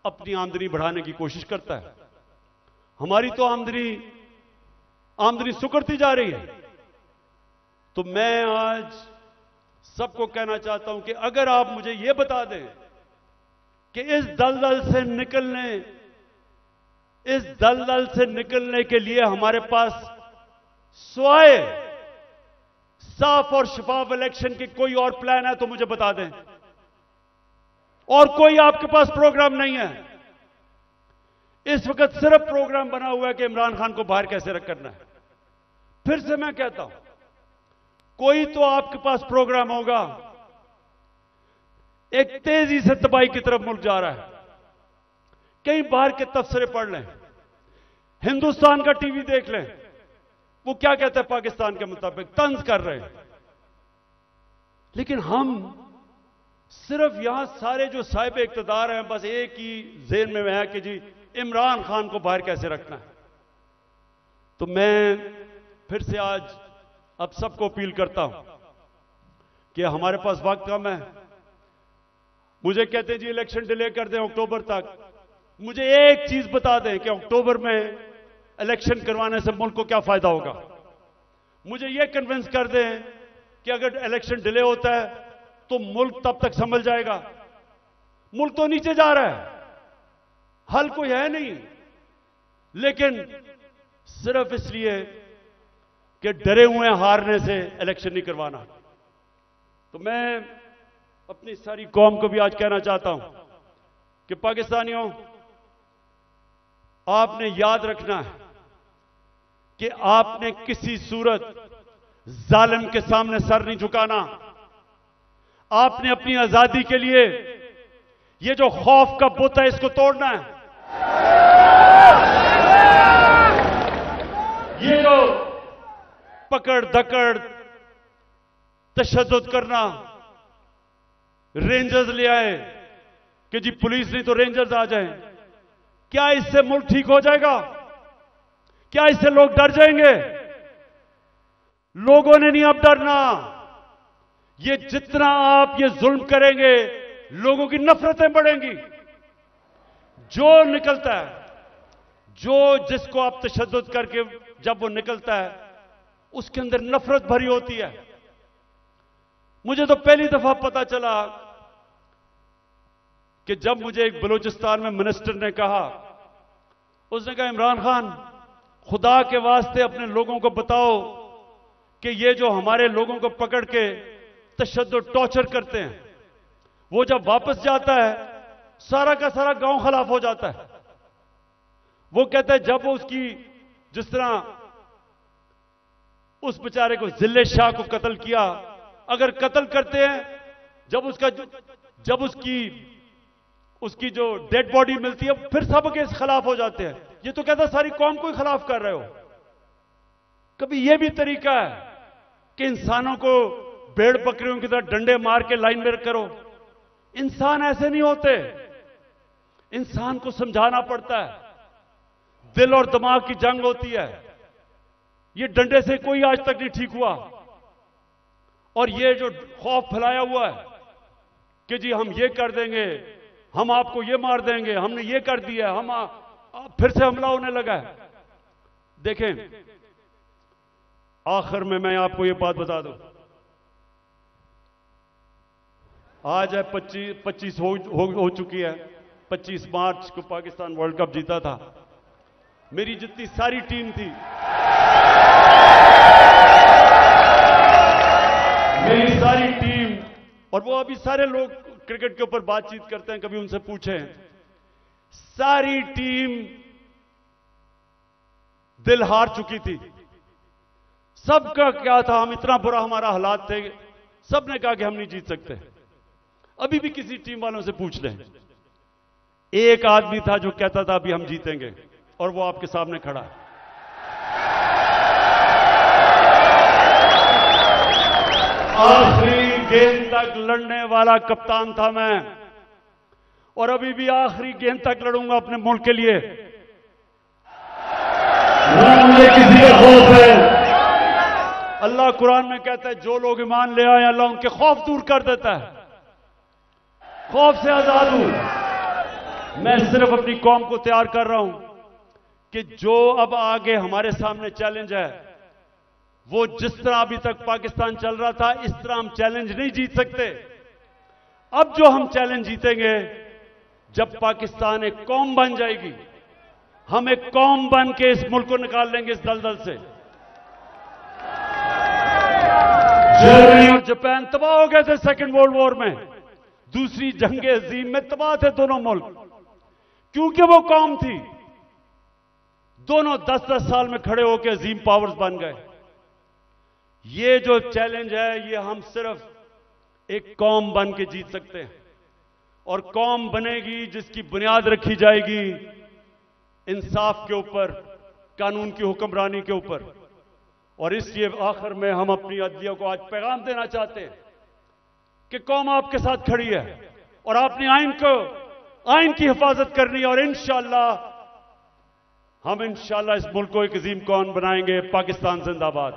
अपनी आमदनी बढ़ाने की कोशिश करता है। हमारी तो आमदनी सुकड़ती जा रही है। तो मैं आज सबको कहना चाहता हूं कि अगर आप मुझे यह बता दें कि इस दलदल से निकलने के लिए हमारे पास सिवाय साफ और शफाफ इलेक्शन की कोई और प्लान है तो मुझे बता दें। और कोई आपके पास प्रोग्राम नहीं है। इस वक्त सिर्फ प्रोग्राम बना हुआ है कि इमरान खान को बाहर कैसे करना है। फिर से मैं कहता हूं, कोई तो आपके पास प्रोग्राम होगा। एक तेजी से तबाही की तरफ मुल्क जा रहा है। कहीं बाहर के तबसरे पढ़ लें, हिंदुस्तान का टीवी देख लें, वो क्या कहते हैं पाकिस्तान के मुताबिक तंज कर रहे हैं। लेकिन हम सिर्फ यहां सारे जो साहिब इख्तिदार हैं, बस एक ही ज़हन में है कि जी इमरान खान को बाहर कैसे रखना है। तो मैं फिर से आज अब सबको अपील करता हूं कि हमारे पास वक्त कम है। मुझे कहते हैं जी इलेक्शन डिले कर दें अक्टूबर तक। मुझे एक चीज बता दें कि अक्टूबर में इलेक्शन करवाने से मुल्क को क्या फायदा होगा। मुझे यह कन्विंस कर दें कि अगर इलेक्शन डिले होता है तो मुल्क तब तक संभल जाएगा। मुल्क तो नीचे जा रहा है, हल कोई है नहीं, लेकिन सिर्फ इसलिए कि डरे हुए हारने से इलेक्शन नहीं करवाना। तो मैं अपनी सारी कौम को भी आज कहना चाहता हूं कि पाकिस्तानियों, आपने याद रखना है कि आपने किसी सूरत जालिम के सामने सर नहीं झुकाना। आपने अपनी आजादी के लिए ये जो खौफ का बुत है इसको तोड़ना है। ये जो पकड़ धकड़ तशद्दुद करना, रेंजर्स ले आए कि जी पुलिस नहीं तो रेंजर्स आ जाएं, क्या इससे मुल्क ठीक हो जाएगा? क्या इससे लोग डर जाएंगे? लोगों ने नहीं अब डरना। ये जितना आप ये जुल्म करेंगे, लोगों की नफरतें बढ़ेंगी। जो निकलता है, जिसको आप तशद्दुद करके जब वो निकलता है, उसके अंदर नफरत भरी होती है। मुझे तो पहली दफा पता चला कि जब मुझे एक बलूचिस्तान में मिनिस्टर ने कहा, उसने कहा इमरान खान, खुदा के वास्ते अपने लोगों को बताओ कि ये जो हमारे लोगों को पकड़ के तशद्दुद टॉर्चर करते हैं, वो जब वापस जाता है सारा का सारा गांव खिलाफ हो जाता है। वो कहता है जब वो उसकी, जिस तरह उस बेचारे को जिल्ले शाह को कत्ल किया, अगर कत्ल करते हैं, जब उसकी जो डेड बॉडी मिलती है, फिर सब के खिलाफ हो जाते हैं। ये तो कहता सारी कौम को ही खिलाफ कर रहे हो। कभी यह भी तरीका है कि इंसानों को भेड़ बकरियों की तरह डंडे मार के लाइन में करो? इंसान ऐसे नहीं होते। इंसान को समझाना पड़ता है। दिल और दिमाग की जंग होती है। ये डंडे से कोई आज तक नहीं ठीक हुआ। और ये जो खौफ फैलाया हुआ है कि जी हम ये कर देंगे, हम आपको ये मार देंगे, हमने ये कर दिया, हम आप फिर से हमला होने लगा है। देखें, आखिर में मैं आपको यह बात बता दूं, आज है 25 हो चुकी है। 25 मार्च को पाकिस्तान वर्ल्ड कप जीता था। मेरी जितनी सारी टीम थी, मेरी सारी टीम, और वो अभी सारे लोग क्रिकेट के ऊपर बातचीत करते हैं, कभी उनसे पूछें, सारी टीम दिल हार चुकी थी। सबका क्या था, हम इतना बुरा हमारा हालात थे, सबने कहा कि हम नहीं जीत सकते। अभी भी किसी टीम वालों से पूछ लें, एक आदमी था जो कहता था अभी हम जीतेंगे, और वो आपके सामने खड़ा है। आखिरी गेंद तक लड़ने वाला कप्तान था मैं, और अभी भी आखिरी गेंद तक लड़ूंगा अपने मुल्क के लिए। मुझे किसी का खौफ है। अल्लाह कुरान में कहता है जो लोग ईमान ले आए अल्लाह उनके खौफ दूर कर देता है, खौफ से आजाद हूं। मैं सिर्फ अपनी कौम को तैयार कर रहा हूं कि जो अब आगे हमारे सामने चैलेंज है, वो जिस तरह अभी तक पाकिस्तान चल रहा था, इस तरह हम चैलेंज नहीं जीत सकते। अब जो हम चैलेंज जीतेंगे, जब पाकिस्तान एक कौम बन जाएगी, हम एक कौम बन के इस मुल्क को निकाल लेंगे इस दलदल से। जर्मनी और जापान तबाह हो गए थे सेकेंड वर्ल्ड वॉर में, दूसरी जंग अजीम में तबाह थे दोनों मुल्क, क्योंकि वो कौम थी। दोनों 10-10 साल में खड़े होकर अजीम पावर्स बन गए। ये जो चैलेंज है, ये हम सिर्फ एक कौम बन के जीत सकते हैं, और कौम बनेगी जिसकी बुनियाद रखी जाएगी इंसाफ के ऊपर, कानून की हुक्मरानी के ऊपर। और इसलिए आखिर में हम अपनी अदलिया को आज पैगाम देना चाहते हैं कि कौम आपके साथ खड़ी है, और आपने आइन की हिफाजत करनी है, और इंशाअल्लाह हम इस मुल्क को एक अजीम कौम बनाएंगे। पाकिस्तान जिंदाबाद।